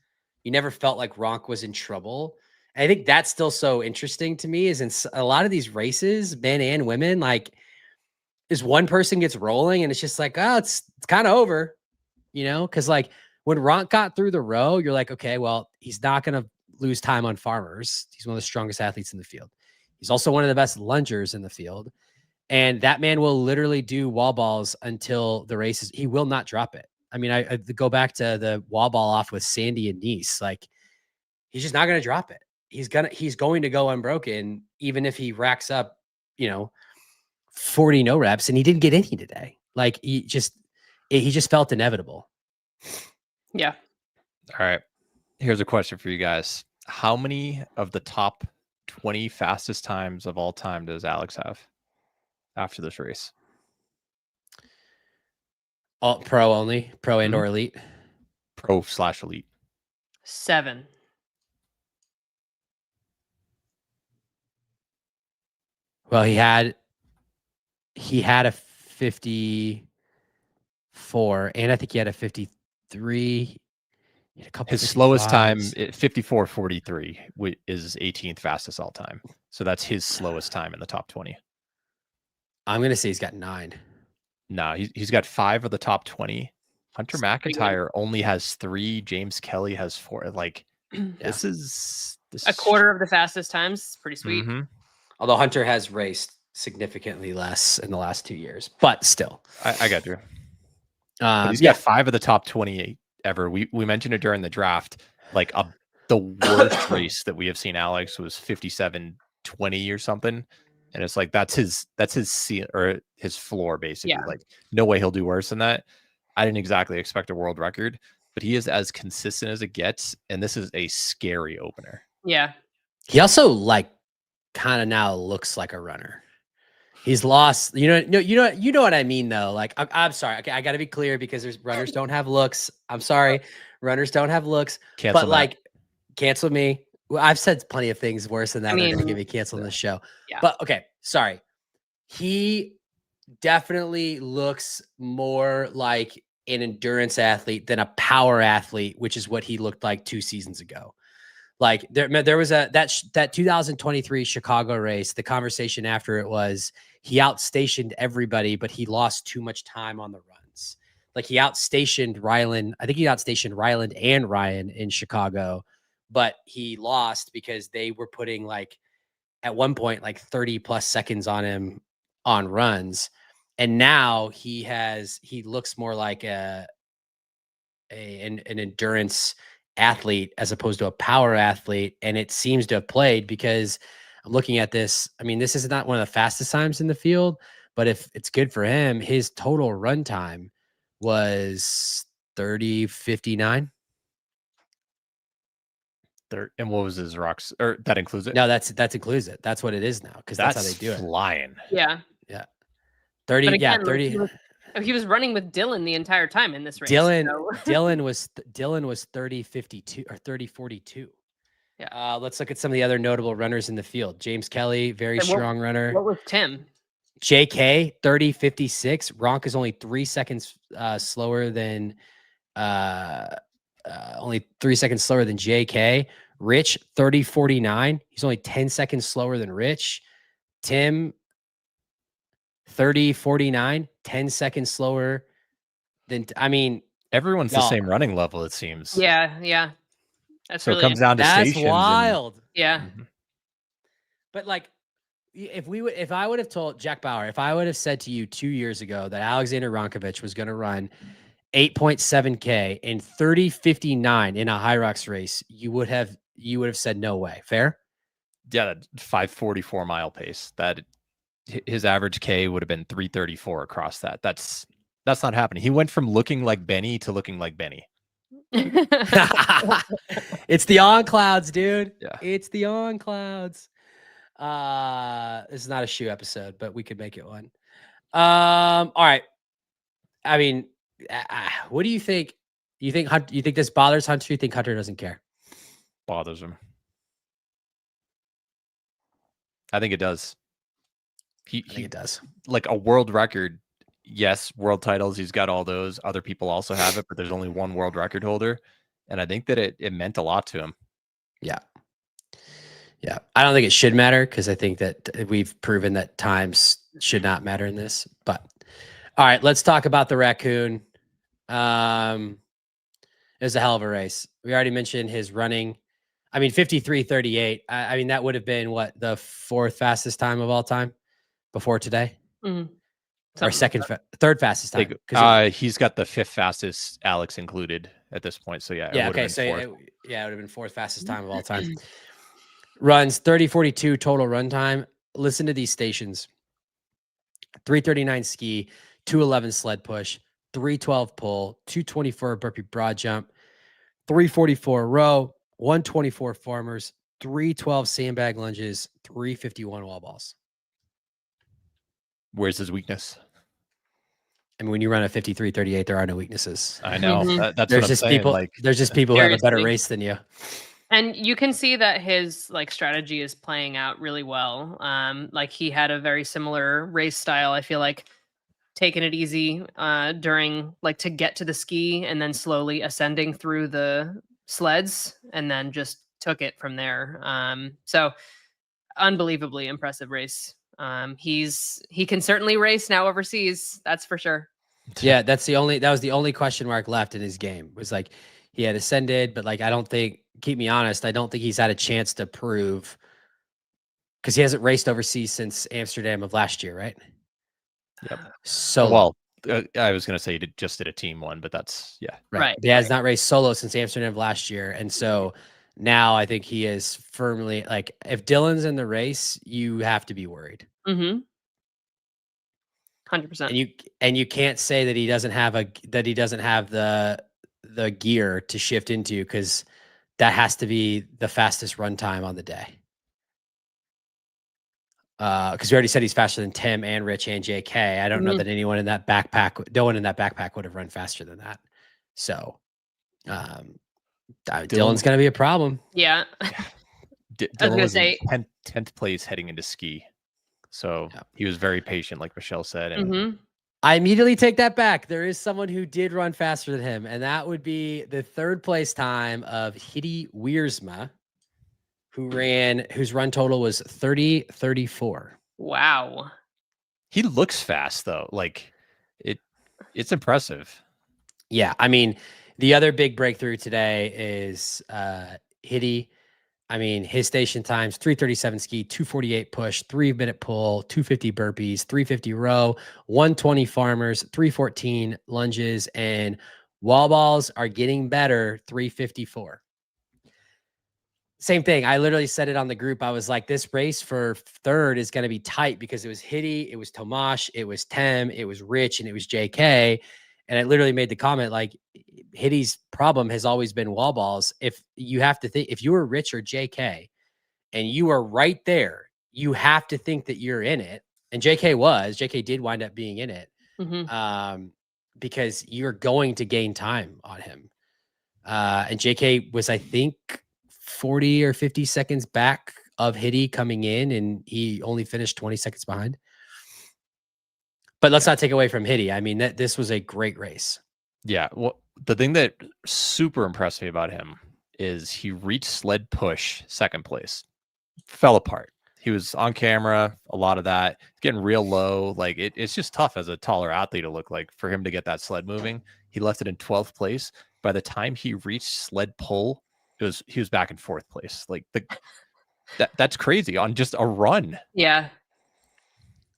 you never felt like Ronk was in trouble. And I think that's still so interesting to me is in a lot of these races, men and women, like is one person gets rolling and it's just like, oh, it's kind of over, you know? Cause like when Ronk got through the row, you're like, okay, well, he's not going to lose time on farmers. He's one of the strongest athletes in the field. He's also one of the best lungers in the field. And that man will literally do wall balls until the races. He will not drop it. I mean, I go back to the wall ball off with Sandy and Nice. Like, he's just not going to drop it. He's going to go unbroken, even if he racks up, 40 no reps, and he didn't get any today. Like, he just felt inevitable. Yeah. All right. Here's a question for you guys. How many of the top 20 fastest times of all time does Alex have after this race? All pro only, pro and or elite. Pro/elite. 7. Well, he had he had a 54, and I think he had a 53. He had a couple His slowest time, 55s. 54:43, is 18th fastest all time. So that's his slowest time in the top 20. I'm gonna say he's got 9. No, he's got 5 of the top 20. Hunter It's pretty good. McIntyre only has 3. James Kelly has 4. Like, this is A quarter of the fastest times. Pretty sweet. Mhm. Although Hunter has raced significantly less in the last 2 years, but still. I got you. But he's got 5 of the top 28 ever. We mentioned it during the draft. Like the worst race that we have seen Alex was 57:20 or something. And it's like that's his or his floor basically. Yeah. Like no way he'll do worse than that. I didn't exactly expect a world record, but he is as consistent as it gets, and this is a scary opener. Yeah. He also like kind of now looks like a runner. He's lost, you know what I mean though. Like I'm sorry. Okay, I got to be clear because there's runners don't have looks. I'm sorry, runners don't have looks. Cancel but that. like, cancel me. Well, I've said plenty of things worse than that. I mean, gonna get me canceled on the show. Yeah. But okay, sorry. He definitely looks more like an endurance athlete than a power athlete, which is what he looked like 2 seasons ago. Like there was that 2023 Chicago race. The conversation after it was he outstationed everybody, but he lost too much time on the runs. Like he outstationed Ryland. I think he outstationed Ryland and Ryan in Chicago, but he lost because they were putting like at one point like 30 plus seconds on him on runs. And now he looks more like an endurance athlete as opposed to a power athlete. And it seems to have played because I'm looking at this. I mean, this is not one of the fastest times in the field, but if it's good for him, his total run time was 30:59. And what was his rocks? Or that includes it? No, that includes it. That's what it is now because that's how they do it. Flying. Yeah. Yeah. 30. But again, yeah, 30. He was running with Dylan the entire time in this race. Dylan so. Dylan was 30:52 or 30:42. Yeah. Let's look at some of the other notable runners in the field. James Kelly, very strong runner. What was Tim? JK 30:56. Ronk is only 3 seconds slower than JK. Rich 30:49. He's only 10 seconds slower than Rich. Tim 30:49, 10 seconds slower than Everyone's the same running level, it seems. Yeah. That's so really it comes down to stations. That's wild. Yeah. But like if I would have told Jack Bauer, if I would have said to you 2 years ago that Alexander Roncevic was going to run 8.7K in 30:59 in a Hyrox race, you would have said no way. Fair? Yeah, that 5:44 mile pace. That his average K would have been 3:34 across that. That's not happening. He went from looking like Benny to looking like Benny. It's the on clouds, dude. Yeah. It's the on clouds. This is not a shoe episode, but we could make it one. All right. I mean, what do you think? You think this bothers Hunter? You think Hunter doesn't care? Bothers him. I think it does. I think it does. Like a world record. Yes, world titles. He's got all those. Other people also have it, but there's only one world record holder. And I think that it meant a lot to him. Yeah. Yeah. I don't think it should matter because I think that we've proven that times should not matter in this. But all right, let's talk about the Raccoon. It was a hell of a race. We already mentioned his running. I mean, 53:38. I mean, that would have been what, the 4th fastest time of all time before today? Mm-hmm. Or third fastest time. He's got the 5th fastest, Alex included at this point. So yeah. Yeah. Okay. So it would have been 4th fastest time of all time. Runs 30:42 total run time. Listen to these stations: 3:39 ski, 2:11 sled push, 3:12 pull, 2:24 burpee broad jump, 3:44 row, 1:24 farmers, 3:12 sandbag lunges, 3:51 wall balls. Where's his weakness? I mean, when you run a 53:38, there are no weaknesses. I know. Mhm. That's There's what I'm just saying. people. Like, there's just people who have a better Seriously. race than you. And you can see that his like strategy is playing out really well. Like he had a very similar race style. I feel like taking it easy during like to get to the ski and then slowly ascending through the sleds and then just took it from there. So unbelievably impressive race. He can certainly race now overseas. That's for sure. Yeah, that was the only question mark left in his game. Was like he had ascended, but like I don't think, keep me honest, I don't think he's had a chance to prove, because he hasn't raced overseas since Amsterdam of last year, right? Yep. So Well, I was going to say he just did a team one, but that's Right. He has not raced solo since Amsterdam of last year, and so now I think he is firmly like, if Dylan's in the race, you have to be worried. Mm-hmm. 100%. And you can't say that he doesn't have the gear to shift into, because that has to be the fastest run time on the day. Because we already said he's faster than Tim and Rich and JK. I don't know that anyone in that backpack, no one in that backpack would have run faster than that. So, Dylan's going to be a problem. Yeah. Dylan was in 10th place heading into ski. So he was very patient, like Michelle said. And I immediately take that back. There is someone who did run faster than him, and that would be the 3rd place time of Hiddy Wiersma, whose run total was 30:34. Wow. He looks fast though. Like it's impressive. Yeah. I mean, the other big breakthrough today is Hiddy. I mean, his station times 3:37 ski, 2:48 push, 3-minute pull, 2:50 burpees, 3:50 row, 1:20 farmers, 3:14 lunges, and wall balls are getting better, 3:54. Same thing. I literally said it on the group. I was like, this race for 3rd is going to be tight, because it was Hiddy, it was Tomash, it was Tem, it was Rich, and it was JK. And I literally made the comment, like, Hiddy's problem has always been wall balls. If you have to think, if you were Rich or JK and you are right there, you have to think that you're in it. And JK did wind up being in it, because you're going to gain time on him. And JK was, I think, 40 or 50 seconds back of Hiddy coming in, and he only finished 20 seconds behind. But let's not take away from Hiddy. I mean, this was a great race. Yeah. Well, the thing that super impressed me about him is he reached sled push 2nd place, fell apart. He was on camera, a lot of that, getting real low. Like it's just tough as a taller athlete to look like for him to get that sled moving. He left it in 12th place. By the time he reached sled pull, he was back in 4th place. Like that's crazy on just a run. Yeah.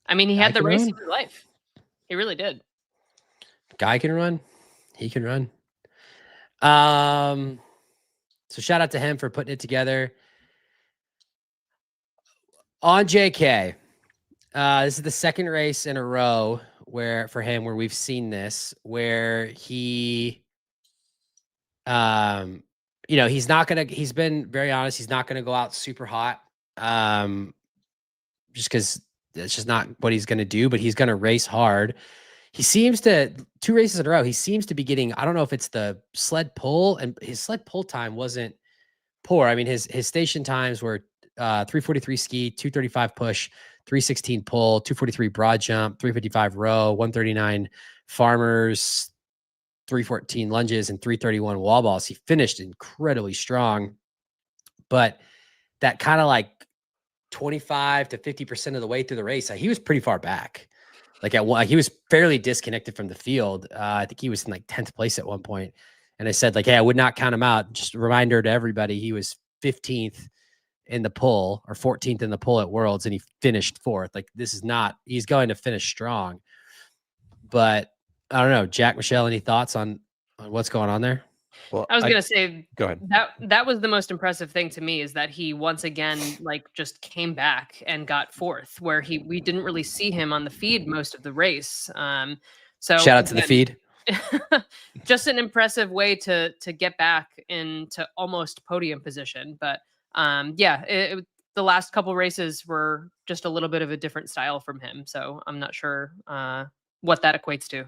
I mean, he had the race of his life. He really did. Guy can run. He can run. So shout out to him for putting it together. On JK, this is the 2nd race in a row where we've seen this, where he, he's been very honest. He's not going to go out super hot, just because it's just not what he's going to do, but he's going to race hard. He seems to, 2 races in a row, he seems to be getting, I don't know if it's the sled pull, and his sled pull time wasn't poor. I mean, his station times were 3:43 ski, 2:35 push, 3:16 pull, 2:43 broad jump, 3:55 row, 1:39 farmers, 3:14 lunges, and 3:31 wall balls. He finished incredibly strong, but that kind of like 25 to 50% of the way through the race, he was pretty far back. Like he was fairly disconnected from the field. I think he was in like 10th place at one point. And I said, like, hey, I would not count him out. Just a reminder to everybody, he was 15th in the pull or 14th in the pull at Worlds, and he finished 4th. Like, he's going to finish strong. But I don't know, Jack, Michelle, any thoughts on what's going on there? Well, I was going to say, go ahead. That was the most impressive thing to me, is that he once again, like, just came back and got 4th, where we didn't really see him on the feed most of the race. So shout out to the feed. Just an impressive way to get back into almost podium position. But the last couple races were just a little bit of a different style from him. So I'm not sure what that equates to.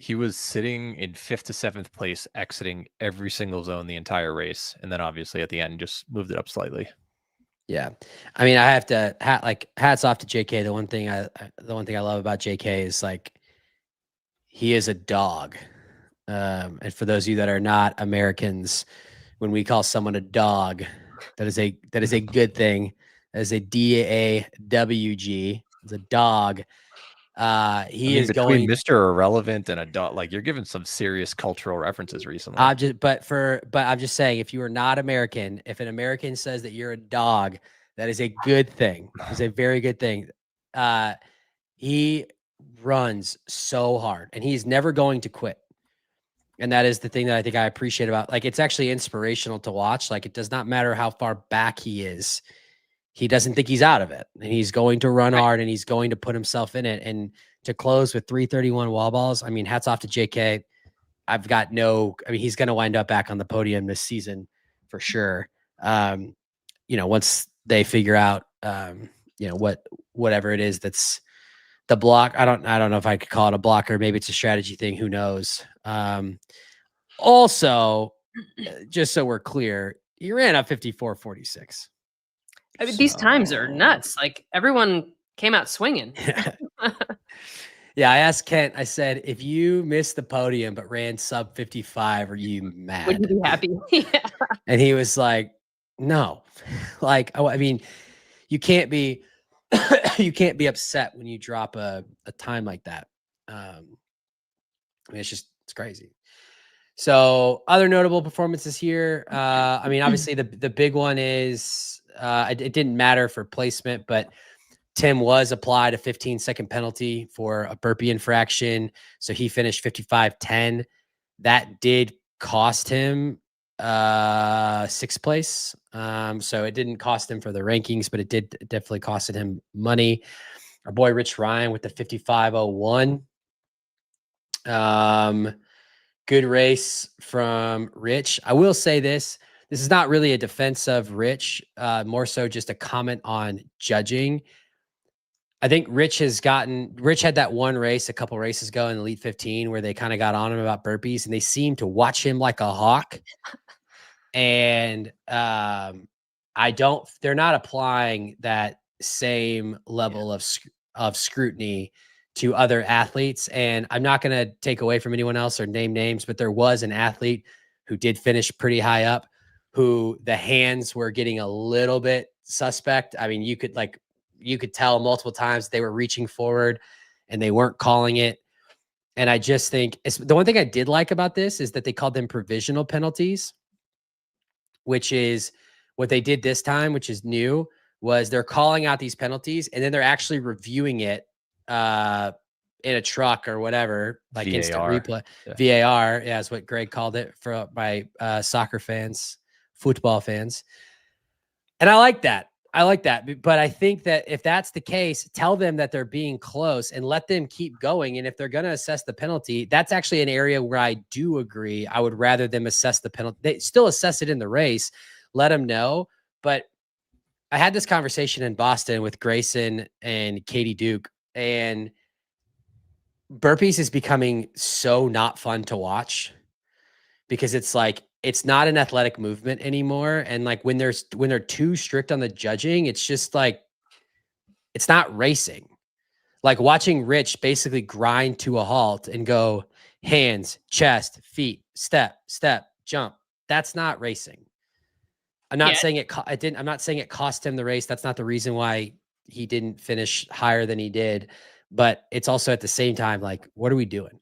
He was sitting in 5th to 7th place, exiting every single zone the entire race, and then obviously at the end just moved it up slightly. Yeah, I mean, I have to hats off to JK. The one thing I love about JK is like he is a dog. And for those of you that are not Americans, when we call someone a dog, that is a good thing. That is a DAWG. It's a dog. He is between going. Mr. Irrelevant and a dog, like you're giving some serious cultural references recently. But I'm just saying, if you are not American, if an American says that you're a dog, that is a good thing. It's a very good thing. He runs so hard, and he's never going to quit. And that is the thing that I think I appreciate about, like, it's actually inspirational to watch. Like, it does not matter how far back he is. He doesn't think he's out of it, and he's going to run hard, and he's going to put himself in it. And to close with 331 wall balls, I mean, hats off to JK. I mean, he's going to wind up back on the podium this season for sure. Once they figure out, whatever it is that's the block. I don't know if I could call it a blocker. Maybe it's a strategy thing. Who knows? Also, just so we're clear, he ran up 54.46. I mean, these times are nuts. Like, everyone came out swinging. Yeah, I asked Kent, I said, if you missed the podium but ran sub 55, are you mad? Would you be happy? Yeah. And he was like, no. Like, I mean, you can't be upset when you drop a time like that. I mean, it's crazy. So other notable performances here. I mean, obviously the big one is it didn't matter for placement, but Tim was applied a 15-second penalty for a burpee infraction. So he finished 55.10. That did cost him 6th place. So it didn't cost him for the rankings, but it did definitely costed him money. Our boy Rich Ryan with the 55.01. Good race from Rich. I will say this is not really a defense of Rich, more so just a comment on judging. I think Rich had that one race a couple races ago in Elite 15 where they kind of got on him about burpees, and they seemed to watch him like a hawk. And they're not applying that same level of scrutiny to other athletes. And I'm not going to take away from anyone else or name names, but there was an athlete who did finish pretty high up, who the hands were getting a little bit suspect. I mean, you could tell multiple times they were reaching forward and they weren't calling it. And I just think the one thing I did like about this is that they called them provisional penalties, which is what they did this time, which is new, was they're calling out these penalties and then they're actually reviewing it in a truck or whatever, like VAR. Instant replay. Yeah. VAR, yeah, is what Greg called it for my soccer fans, football fans. And I like that. But I think that if that's the case, tell them that they're being close and let them keep going. And if they're going to assess the penalty, that's actually an area where I do agree. I would rather them assess the penalty. They still assess it in the race, let them know. But I had this conversation in Boston with Grayson and Katie Duke, and burpees is becoming so not fun to watch because it's like, it's not an athletic movement anymore. And like when they're too strict on the judging, it's just like, it's not racing. Like watching Rich basically grind to a halt and go hands, chest, feet, step, jump. That's not racing. I'm not saying I'm not saying it cost him the race. That's not the reason why he didn't finish higher than he did. But it's also at the same time, like, what are we doing?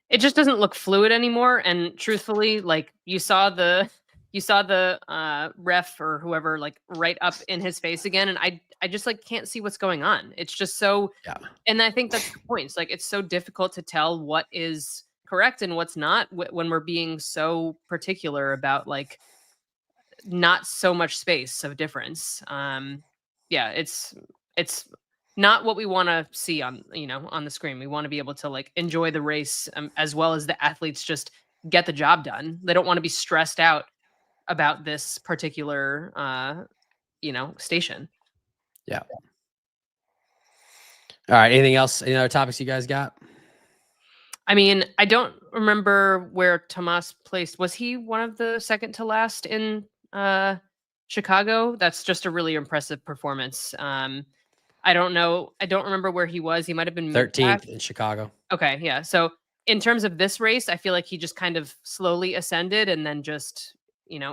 It just doesn't look fluid anymore. And truthfully, like you saw the ref or whoever like right up in his face again. And I just like can't see what's going on. It's just so, yeah. And I think that's the point. It's like, it's so difficult to tell what is correct and what's not when we're being so particular about like not so much space of difference. Yeah, it's not what we want to see on the screen. We want to be able to like enjoy the race as well as the athletes just get the job done. They don't want to be stressed out about this particular station. Yeah. All right. Anything else? Any other topics you guys got? I mean, I don't remember where Tomas placed. Was he one of the second to last in Chicago? That's just a really impressive performance. I don't know. I don't remember where he was. He might have been 13th in Chicago. Okay, yeah. So in terms of this race, I feel like he just kind of slowly ascended and then just,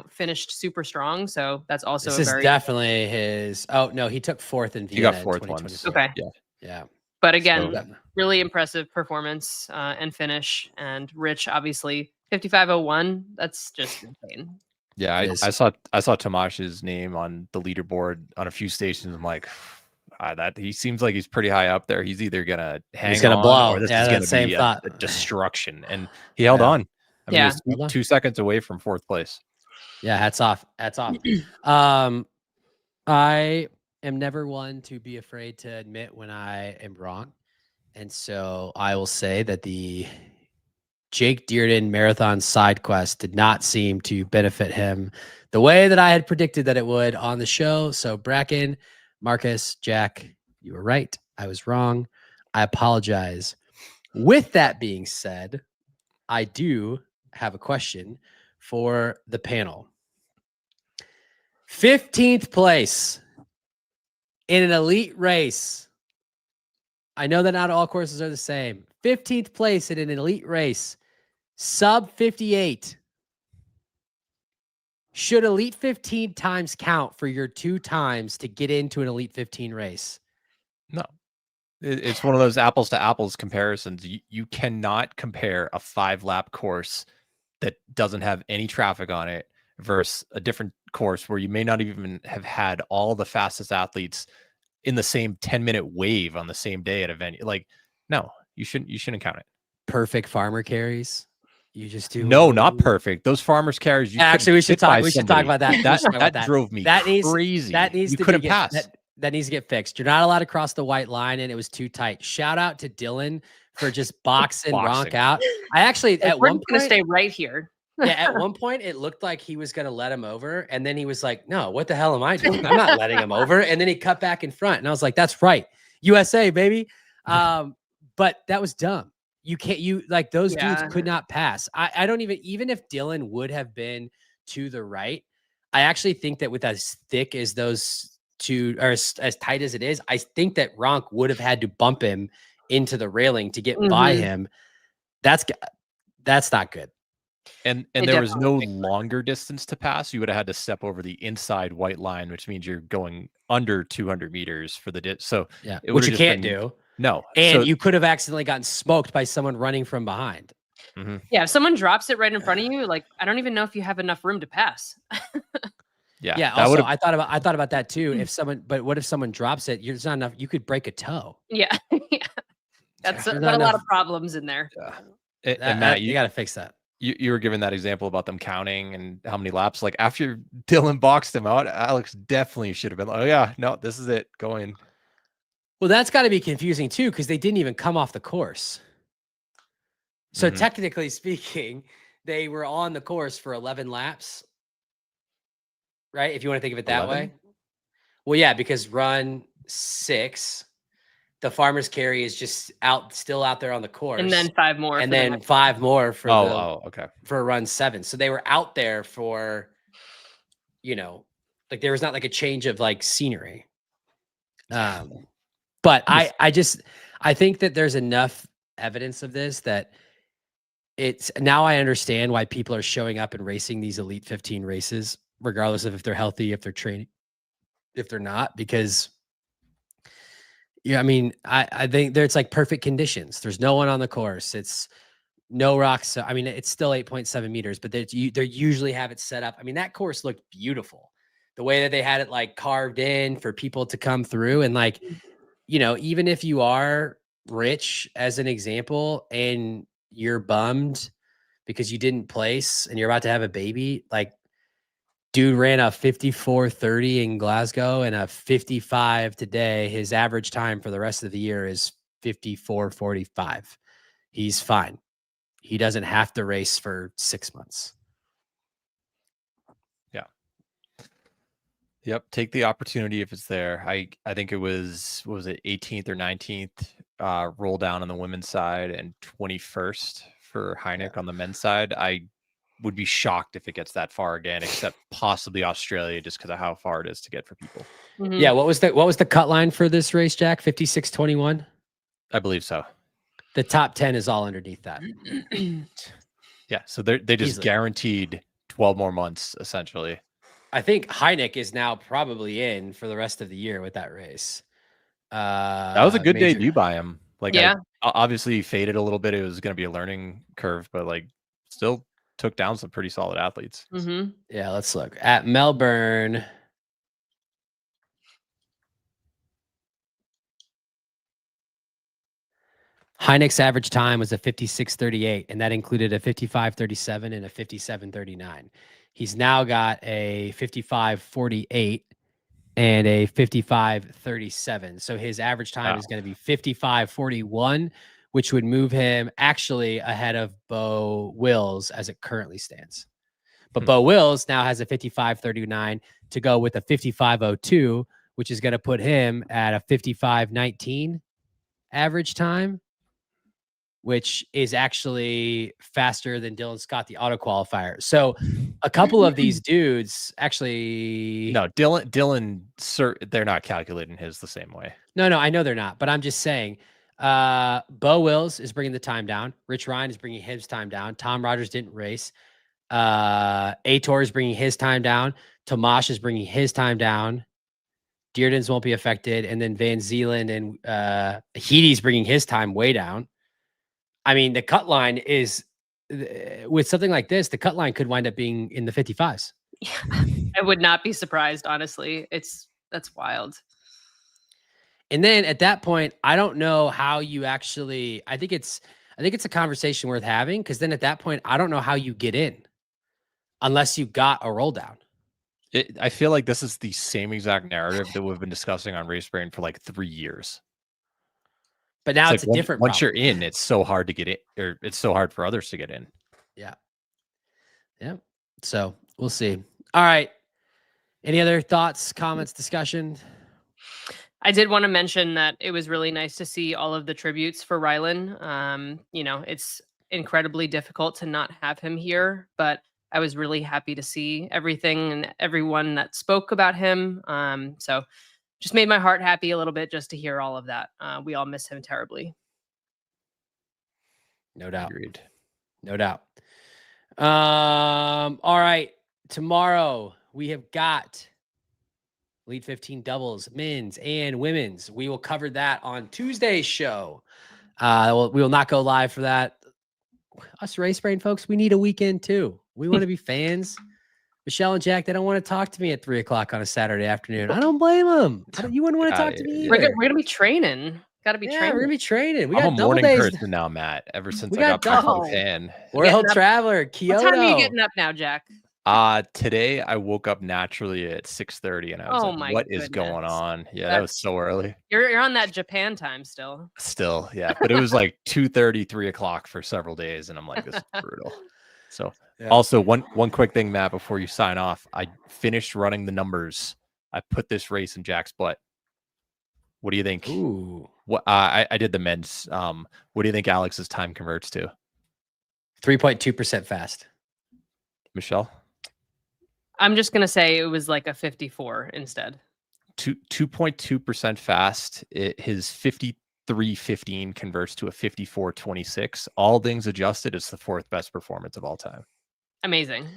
finished super strong. So that's also This is definitely his. Oh no, he took 4th in Vienna. He got 4th once. Okay. Yeah. But again, So, really impressive performance and finish. And Rich, obviously, 55:01. That's just insane. yeah, I saw Tomash's name on the leaderboard on a few stations. I'm like, that he seems like he's pretty high up there. He's either gonna he's gonna blow, or this yeah, is gonna same be thought. a destruction. And he held on. I mean, he was 2 seconds away from 4th place. Yeah, hats off. I am never one to be afraid to admit when I am wrong. And so I will say that the Jake Dearden marathon side quest did not seem to benefit him the way that I had predicted that it would on the show. So Bracken, Marcus, Jack, you were right. I was wrong. I apologize. With that being said, I do have a question for the panel. 15th place in an elite race. I know that not all courses are the same. 15th place in an elite race, sub 58. Should elite 15 times count for your 2 times to get into an elite 15 race? No. It's one of those apples to apples comparisons. You cannot compare a 5-lap course that doesn't have any traffic on it versus a different course where you may not even have had all the fastest athletes in the same 10-minute wave on the same day at a venue. Like, no, you shouldn't count it. Perfect farmer carries. You just do not perfect. Those farmers carries. Actually, we should talk about that. That drove me crazy. That needs to couldn't pass. That needs to get fixed. You're not allowed to cross the white line, and it was too tight. Shout out to Dylan for just boxing Ronk out. I actually at one point gonna stay right here. Yeah, at one point it looked like he was gonna let him over, and then he was like, "No, what the hell am I doing? I'm not letting him over." And then he cut back in front, and I was like, "That's right, USA, baby." But that was dumb. You can't. Those dudes could not pass. I don't even if Dylan would have been to the right, I actually think that with as thick as those two, or as tight as it is, I think that Ronk would have had to bump him into the railing to get by him. That's not good. And there was no longer distance to pass. You would have had to step over the inside white line, which means you're going under 200 meters for the So yeah, which you can't do. No, and you could have accidentally gotten smoked by someone running from behind. Yeah, if someone drops it right in front of you, like I don't even know if you have enough room to pass. Yeah. Also, I thought about that too. But what if someone drops it? There's not enough. You could break a toe. Yeah, that's got a lot of problems in there. And Matt, you got to fix that. You were given that example about them counting and how many laps. Like after Dylan boxed him out, Alex definitely should have been like, "Oh yeah, no, this is it, go in." Well, that's got to be confusing too, because they didn't even come off the course. So technically speaking, they were on the course for 11 laps, right? If you want to think of it that 11? way. Well, yeah, because run 6, the farmer's carry is just still out there on the course, and then 5 more, and then 5 more for okay, for run 7. So they were out there for, like there was not like a change of like scenery. But I think that there's enough evidence of this that now I understand why people are showing up and racing these elite 15 races, regardless of if they're healthy, if they're training, if they're not, because I mean, I think there's like perfect conditions. There's no one on the course. It's no rocks. I mean, it's still 8.7 meters, but they usually have it set up. I mean, that course looked beautiful. The way that they had it like carved in for people to come through, and like, even if you are Rich as an example, and you're bummed because you didn't place and you're about to have a baby, like dude ran a 54:30 in Glasgow and a 55 today. His average time for the rest of the year is 54:45. He's fine. He doesn't have to race for 6 months. Yeah. Yep. Take the opportunity if it's there. I think it was, what was it, 18th or 19th roll down on the women's side and 21st for Hyrox on the men's side. I would be shocked if it gets that far again, except possibly Australia, just because of how far it is to get for people. Yeah. What was the cut line for this race, Jack? 56:21. I believe so. The top 10 is all underneath that. Yeah. So they just Easily. guaranteed 12 more months, essentially. I think Hyrox is now probably in for the rest of the year with that race. That was a good major- debut by him. Like, Yeah. obviously he faded a little bit. It was going to be a learning curve, but like still took down some pretty solid athletes. Yeah, let's look at Melbourne. Hyrox's average time was a 56:38, and that included a 55:37 and a 57:39. He's now got a 55:48 and a 55:37. So his average time is going to be 55:41, which would move him actually ahead of Bo Wills as it currently stands. But Bo Wills now has a 55:39 to go with a 55:02, which is going to put him at a 55:19 average time, which is actually faster than Dylan Scott, the auto qualifier. So a couple of these dudes actually... No, Dylan, sir, they're not calculating his the same way. No, I know they're not, but I'm just saying, Bo Wills is bringing the time down. Rich Ryan is bringing his time down. Tom Rogers didn't race. Ator is bringing his time down. Tomash is bringing his time down. Dearden's won't be affected. And then Van Zeeland and Heaty's bringing his time way down. I mean, the cut line is, with something like this, the cut line could wind up being in the 55s. I would not be surprised, honestly. That's wild. And then at that point, I don't know how you actually, I think it's a conversation worth having, because then at that point, I don't know how you get in unless you got a roll down. I feel like this is the same exact narrative that we've been discussing on Race Brain for like 3 years. But now it's it's like a different once problem. you're in, it's so hard to get in, or it's so hard for others to get in. Yeah. So we'll see. All right. Any other thoughts, comments, discussion? I did want to mention that it was really nice to see all of the tributes for Rylan. It's incredibly difficult to not have him here, but I was really happy to see everything and everyone that spoke about him. So just made my heart happy a little bit just to hear all of that. We all miss him terribly. No doubt. Agreed. No doubt. All right. Tomorrow we have got Elite 15 doubles, men's and women's. We will cover that on Tuesday's show. We will not go live for that. Us Race Brain folks, we need a weekend too. We want to be fans. Michelle and Jack, they don't want to talk to me at 3:00 on a Saturday afternoon. I don't blame them. You wouldn't want to talk to me either. We're gonna be training. Got to be training. We're gonna be training. We I'm got a double morning days. person now, Matt. Ever since We I got got back from double. Japan. World Getting up. Traveler, Kyoto. What time are you getting up now, Jack? Today I woke up naturally at 6:30, and I was like, "What is going on?" Yeah, that was so early. You're on that Japan time still. Still, yeah, but it was like 2:30, 3:00 for several days, and I'm like, "This is brutal." So, also one quick thing, Matt, before you sign off, I finished running the numbers. I put this race in Jack's butt. What do you think? Ooh. What I did the men's. What do you think Alex's time converts to? 3.2% fast. Michelle? I'm just gonna say it was like a 54 instead. 2.2% fast. His 53.15 converts to a 54.26. All things adjusted, it's the 4th best performance of all time. Amazing.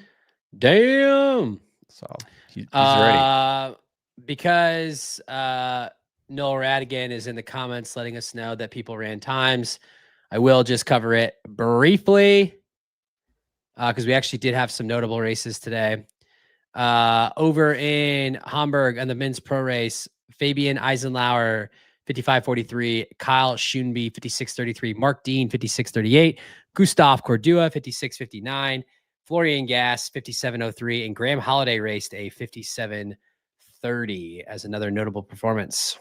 Damn. So he's ready. Because Noel Radigan is in the comments letting us know that people ran times. I will just cover it briefly because we actually did have some notable races today. Over in Hamburg on the men's pro race, Fabian Eisenlauer, 55:43, Kyle Schoenby, 56:33, Mark Dean, 56:38, Gustav Cordua, 56:59, Florian Gass, 57:03, and Graham Holiday raced a 57:30 as another notable performance.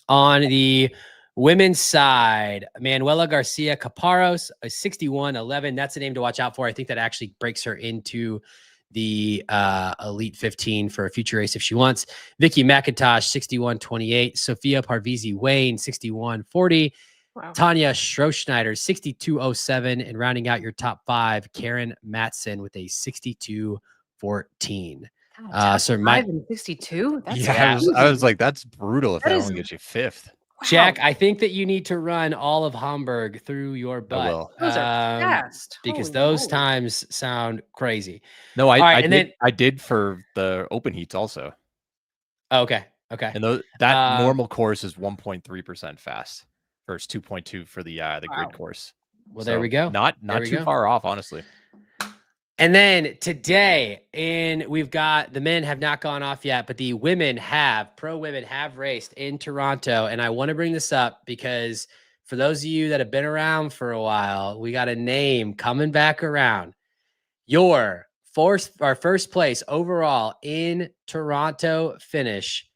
On the women's side, Manuela Garcia Caparros, a 61:11. That's a name to watch out for. I think that actually breaks her into the Elite 15 for a future race if she wants. Vicky McIntosh, 61.28. Sophia Parvizi Wayne, 61.40. Wow. Tanya Strohschneider, 62.07. And rounding out your top 5, Karen Matson with a 62.14. So my 62. That's Yeah, I was like, that's brutal if that only gets you 5th. Jack, I think that you need to run all of Hamburg through your butt. I will. Those are fast. Because Holy those moly. times sound crazy. No, right, I did for the open heats also. Okay. And that normal course is 1.3% fast versus 2.2 for the grid course. Well, there we go. Not too far off, honestly. And then today, we've got the men have not gone off yet, but the pro women have raced in Toronto. And I want to bring this up because for those of you that have been around for a while, we got a name coming back around. Your first place overall in Toronto finish,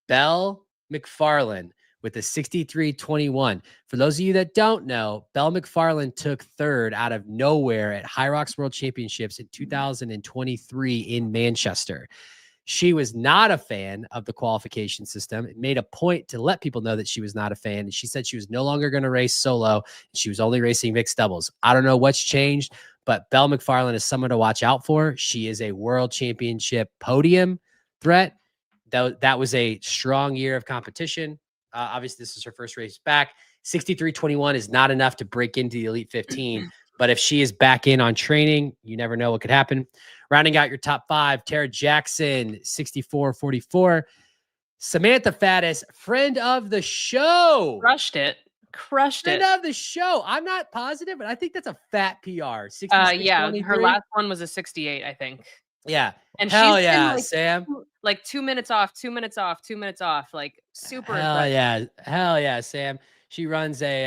Belle McFarlane with a 63.21. For those of you that don't know, Belle McFarlane took 3rd out of nowhere at Hyrox World Championships in 2023 in Manchester. She was not a fan of the qualification system. It made a point to let people know that she was not a fan. And she said she was no longer going to race solo. She was only racing mixed doubles. I don't know what's changed, but Belle McFarlane is someone to watch out for. She is a world championship podium threat. That was a strong year of competition. Obviously, this is her first race back. 63.21 is not enough to break into the Elite 15. But if she is back in on training, you never know what could happen. Rounding out your top 5, Tara Jackson, 64.44. Samantha Faddis, friend of the show. Crushed it. Friend of the show. I'm not positive, but I think that's a fat PR. Yeah, her last one was a 68, I think. Yeah. And Hell she's yeah, been like, Sam. Like 2 minutes off, 2 minutes off, 2 minutes off. Like super. Hell yeah, Sam. She runs a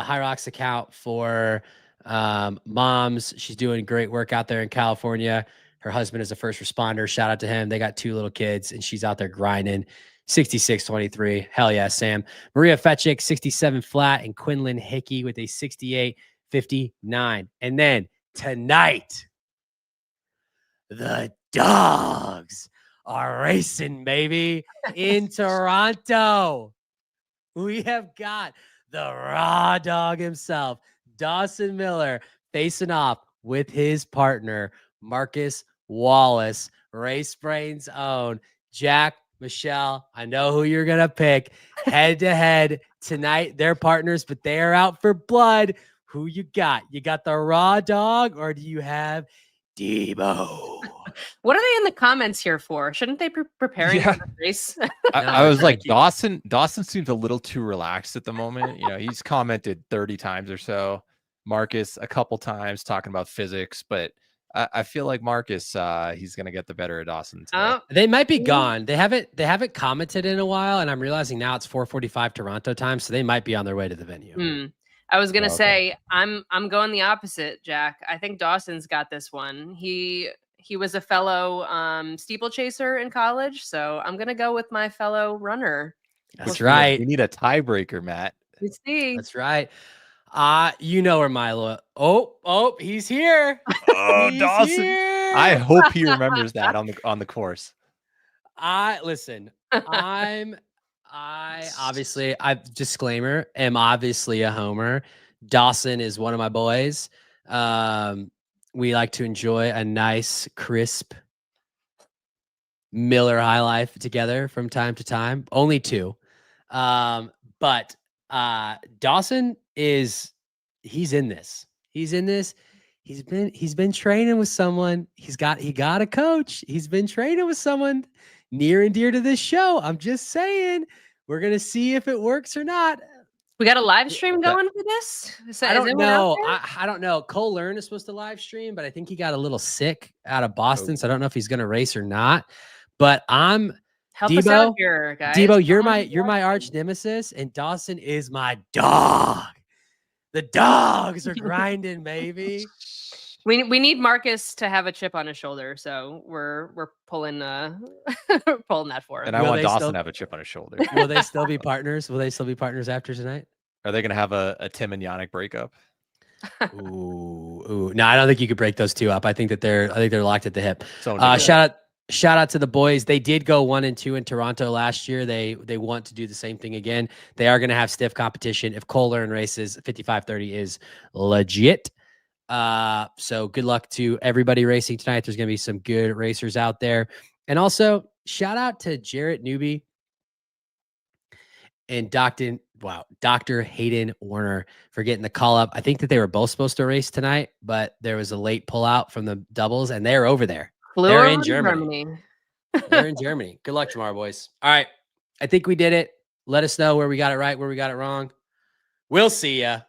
Hyrox account for moms. She's doing great work out there in California. Her husband is a first responder. Shout out to him. They got 2 little kids, and she's out there grinding. 66.23. Hell yeah, Sam. Maria Fetchik, 67 flat, and Quinlan Hickey with a 68.59. And then tonight, the dogs are racing, baby, in Toronto. We have got the raw dog himself, Dawson Miller, facing off with his partner, Marcus Wallace, Race Brain's own Jack. Michelle, I know who you're going to pick head to head tonight. They're partners, but they are out for blood. Who you got? You got the raw dog, or do you have Debo? What are they in the comments here for? Shouldn't they be preparing for the race? I was like, Dawson seems a little too relaxed at the moment. You know, he's commented 30 times or so. Marcus a couple times talking about physics, but I feel like Marcus, he's gonna get the better of Dawson today. They might be gone. They haven't commented in a while, and I'm realizing now it's 4:45 Toronto time, so they might be on their way to the venue. I was gonna say I'm going the opposite, Jack. I think Dawson's got this one. He was a fellow steeplechaser in college, so I'm gonna go with my fellow runner. That's right. We need a tiebreaker, Matt. You see, that's right. You know where Milo. Oh, he's here. He's Dawson. Here. I hope he remembers that on the course. Listen. Disclaimer, am obviously a homer. Dawson is one of my boys. We like to enjoy a nice, crisp Miller High Life together from time to time. Only 2. But Dawson he's in this. He's been training with someone. He got a coach. He's been training with someone near and dear to this show. I'm just saying, we're going to see if it works or not. We got a live stream going for this? I don't know. I don't know. Cole Learn is supposed to live stream, but I think he got a little sick out of Boston. So I don't know if he's going to race or not, but Help us out here, guys. Debo, you're my arch nemesis, and Dawson is my dog. The dogs are grinding, baby. We need Marcus to have a chip on his shoulder, so we're pulling pulling that for him. And I want Dawson to have a chip on his shoulder. Will they still be partners? Will they still be partners after tonight? Are they going to have a Tim and Yannick breakup? Ooh. No, I don't think you could break those two up. I think they're locked at the hip. So Shout out to the boys. They did go 1-2 in Toronto last year. They want to do the same thing again. They are going to have stiff competition. If Kohler and races, 55-30 is legit. So good luck to everybody racing tonight. There's going to be some good racers out there. And also shout out to Jarrett Newby and Dr. Hayden Warner for getting the call up. I think that they were both supposed to race tonight, but there was a late pullout from the doubles, and they're over there. They're in Germany. They're in Germany. Good luck tomorrow, boys. All right. I think we did it. Let us know where we got it right, where we got it wrong. We'll see ya.